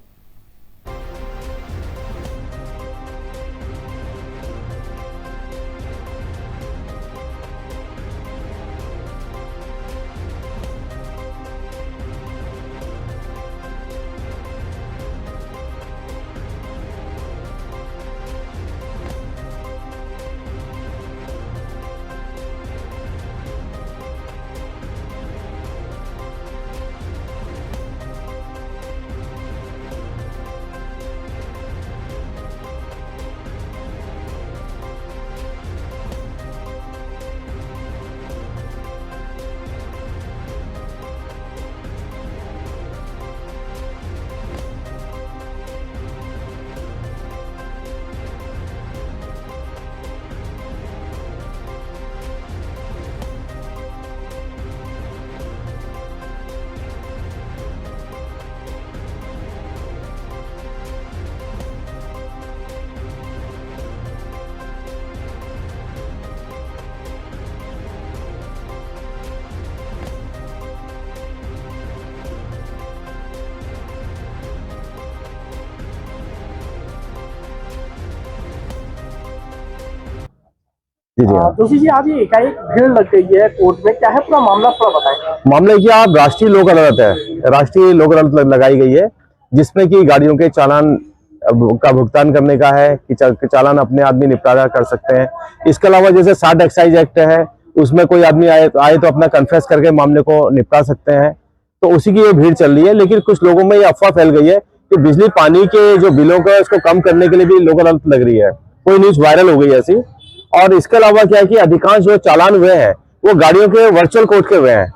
जोशी जी, आज ये एकाएक भीड़ लग गई है कोर्ट में, क्या है पूरा मामला, थोड़ा बताएं। मामला क्या, आप राष्ट्रीय लोक अदालत है, राष्ट्रीय लोक अदालत लगाई गई है, जिसमें कि गाड़ियों के चालान का भुगतान करने का है कि चालान अपने आदमी निपटारा कर सकते हैं। इसके अलावा जैसे 60 एक्साइज एक्ट है, उसमें कोई आदमी आए तो अपना कन्फेस करके मामले को निपटा सकते हैं, तो उसी की ये भीड़ चल रही है। लेकिन कुछ लोगों में ये अफवाह फैल गई है कि बिजली पानी के जो बिलों का उसको कम करने के लिए भी लोक अदालत लग रही है, कोई न्यूज वायरल हो गई ऐसी। और इसके अलावा क्या है कि अधिकांश जो चालान हुए हैं वो गाड़ियों के वर्चुअल कोर्ट के हुए हैं,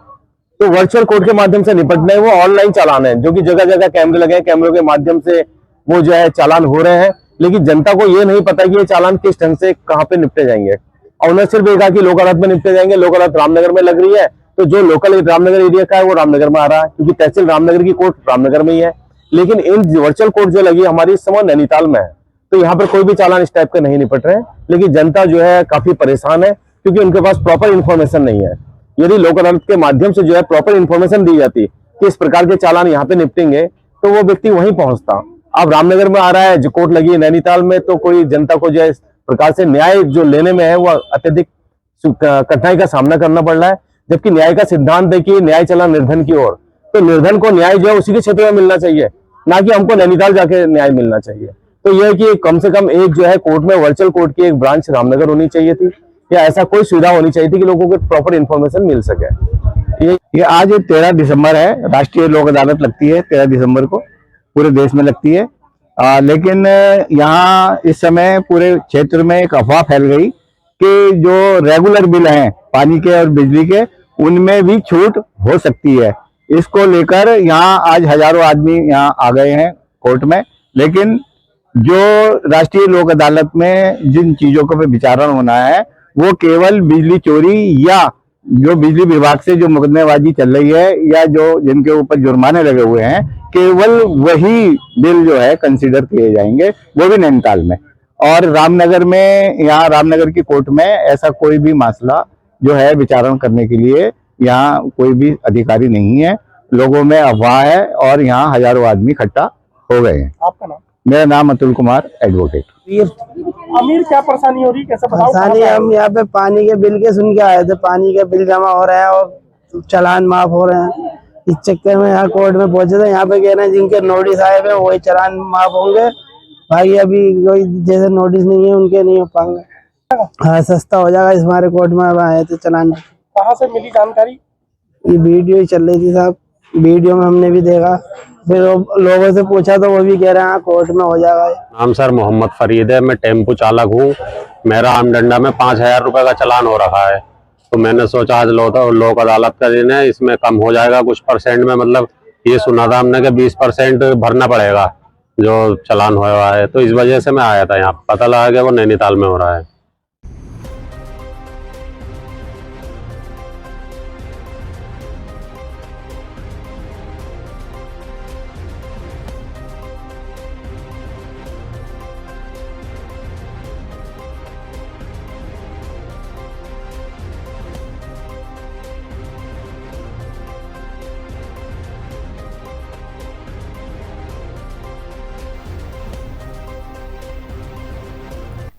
तो वर्चुअल कोर्ट के माध्यम से निपटने वो ऑनलाइन चालान है, जो कि जगह जगह कैमरे लगे हैं, कैमरों के माध्यम से वो जो है चालान हो रहे हैं। लेकिन जनता को ये नहीं पता कि ये चालान किस ढंग से कहाँ पे निपटे जाएंगे। और उन्होंने सिर्फ ये कहा कि लोक अदालत में निपटे जाएंगे, लोक अदालत रामनगर में लग रही है, तो जो लोकल रामनगर एरिया का है वो रामनगर में आ रहा है, क्योंकि तहसील रामनगर की कोर्ट रामनगर में ही है। लेकिन इन वर्चुअल कोर्ट जो लगी हमारी इस समय नैनीताल में है, तो यहाँ पर कोई भी चालान इस टाइप के नहीं निपट रहे हैं। लेकिन जनता जो है काफी परेशान है, क्योंकि उनके पास प्रॉपर इन्फॉर्मेशन नहीं है। यदि लोक अदालत के माध्यम से जो है प्रॉपर इन्फॉर्मेशन दी जाती कि इस प्रकार के चालान यहाँ पे निपटेंगे, तो वो व्यक्ति वहीं पहुंचता। अब रामनगर में आ रहा है, जो कोर्ट लगी है नैनीताल में, तो कोई जनता को जो है इस प्रकार से न्याय जो लेने में है वो अत्यधिक कठिनाई का सामना करना पड़ रहा है। जबकि न्याय का सिद्धांत है कि न्याय चला निर्धन की ओर, तो निर्धन को न्याय जो है उसी के क्षेत्र में मिलना चाहिए, ना कि हमको नैनीताल जाके न्याय मिलना चाहिए। तो यह है कि कम से कम एक जो है कोर्ट में वर्चुअल कोर्ट की एक ब्रांच रामनगर होनी चाहिए थी, या ऐसा कोई सुविधा होनी चाहिए थी कि लोगों को प्रॉपर इन्फॉर्मेशन मिल सके। ये आज 13 दिसंबर है, राष्ट्रीय लोक अदालत लगती है 13 दिसंबर को, पूरे देश में लगती है। लेकिन यहाँ इस समय पूरे क्षेत्र में एक अफवाह फैल गई कि जो रेगुलर बिल हैं पानी के और बिजली के, उनमें भी छूट हो सकती है। इसको लेकर यहाँ आज हजारों आदमी यहाँ आ गए हैं कोर्ट में। लेकिन जो राष्ट्रीय लोक अदालत में जिन चीजों को पे विचारण होना है, वो केवल बिजली चोरी या जो बिजली विभाग से जो मुकदमेबाजी चल रही है, या जो जिनके ऊपर जुर्माने लगे हुए हैं, केवल वही बिल जो है कंसीडर किए जाएंगे, वो भी नैनीताल में। और रामनगर में, यहाँ रामनगर की कोर्ट में ऐसा कोई भी मसला जो है विचारण करने के लिए यहाँ कोई भी अधिकारी नहीं है। लोगों में अफवाह है और यहाँ हजारों आदमी इकट्ठा हो गए हैं। आपका नाम? मेरा नाम अतुल कुमार, एडवोकेट। अमीर, क्या परेशानी हो रही है, कैसे बताओ? परेशानी, हम यहाँ पे पानी के बिल के सुन के आए थे, पानी के बिल जमा हो रहे हैं और चालान माफ हो रहे हैं। इस चक्कर में यहाँ कोर्ट में पहुंचे थे। यहाँ पे कह रहे हैं जिनके नोटिस आए हुए वही चालान माफ होंगे, भाई अभी कोई जैसे नोटिस नहीं है उनके नहीं हो पाएंगे। हाँ, सस्ता हो जाएगा। इस हमारे कोर्ट में आए थे चालान। कहाँ से मिली जानकारी? ये वीडियो ही चल रही थी साहब, वीडियो में हमने भी देखा, फिर लोगों से पूछा तो वो भी कह रहे हैं कोर्ट में हो जाएगा। नाम सर मोहम्मद फरीद है, मैं टेम्पो चालक हूँ। मेरा आमडंडा में 5,000 रुपये का चालान हो रखा है, तो मैंने सोचा आज लोक अदालत का दिन है, इसमें कम हो जाएगा कुछ परसेंट में। मतलब ये सुना था हमने कि 20% भरना पड़ेगा जो चालान हुआ है, तो इस वजह से मैं आया था यहाँ। पता लगा कि वो नैनीताल में हो रहा है।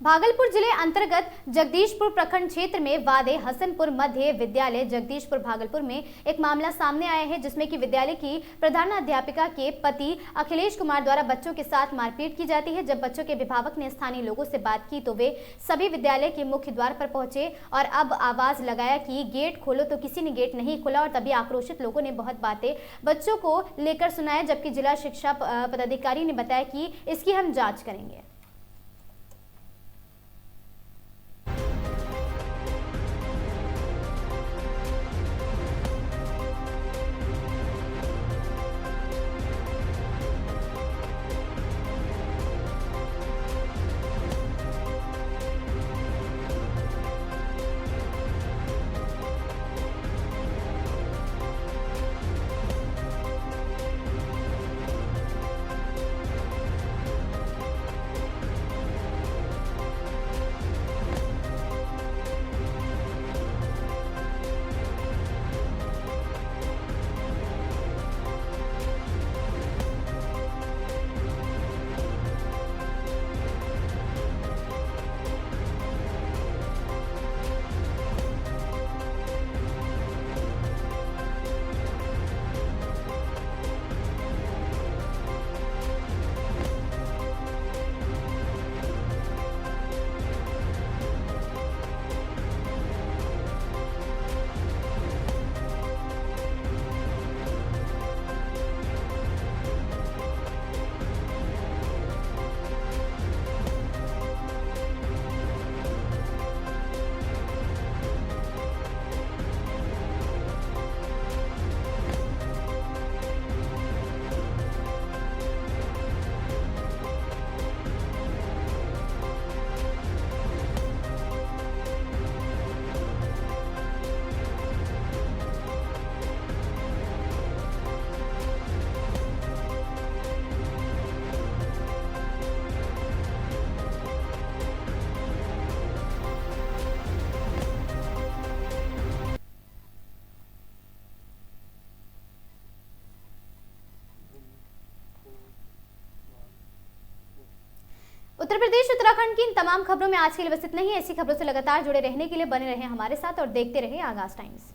भागलपुर जिले अंतर्गत जगदीशपुर प्रखंड क्षेत्र में वादे हसनपुर मध्य विद्यालय जगदीशपुर भागलपुर में एक मामला सामने आया है, जिसमें कि विद्यालय की प्रधानाध्यापिका के पति अखिलेश कुमार द्वारा बच्चों के साथ मारपीट की जाती है। जब बच्चों के अभिभावक ने स्थानीय लोगों से बात की तो वे सभी विद्यालय के मुख्य द्वार पर पहुंचे और अब आवाज लगाया कि गेट खोलो, तो किसी ने गेट नहीं खोला और तभी आक्रोशित लोगों ने बहुत बातें बच्चों को लेकर सुनाया, जबकि जिला शिक्षा पदाधिकारी ने बताया कि इसकी हम जाँच करेंगे। उत्तर प्रदेश उत्तराखंड की इन तमाम खबरों में आज के लिए बस इतना ही। ऐसी खबरों से लगातार जुड़े रहने के लिए बने रहें हमारे साथ और देखते रहें आगाज टाइम्स।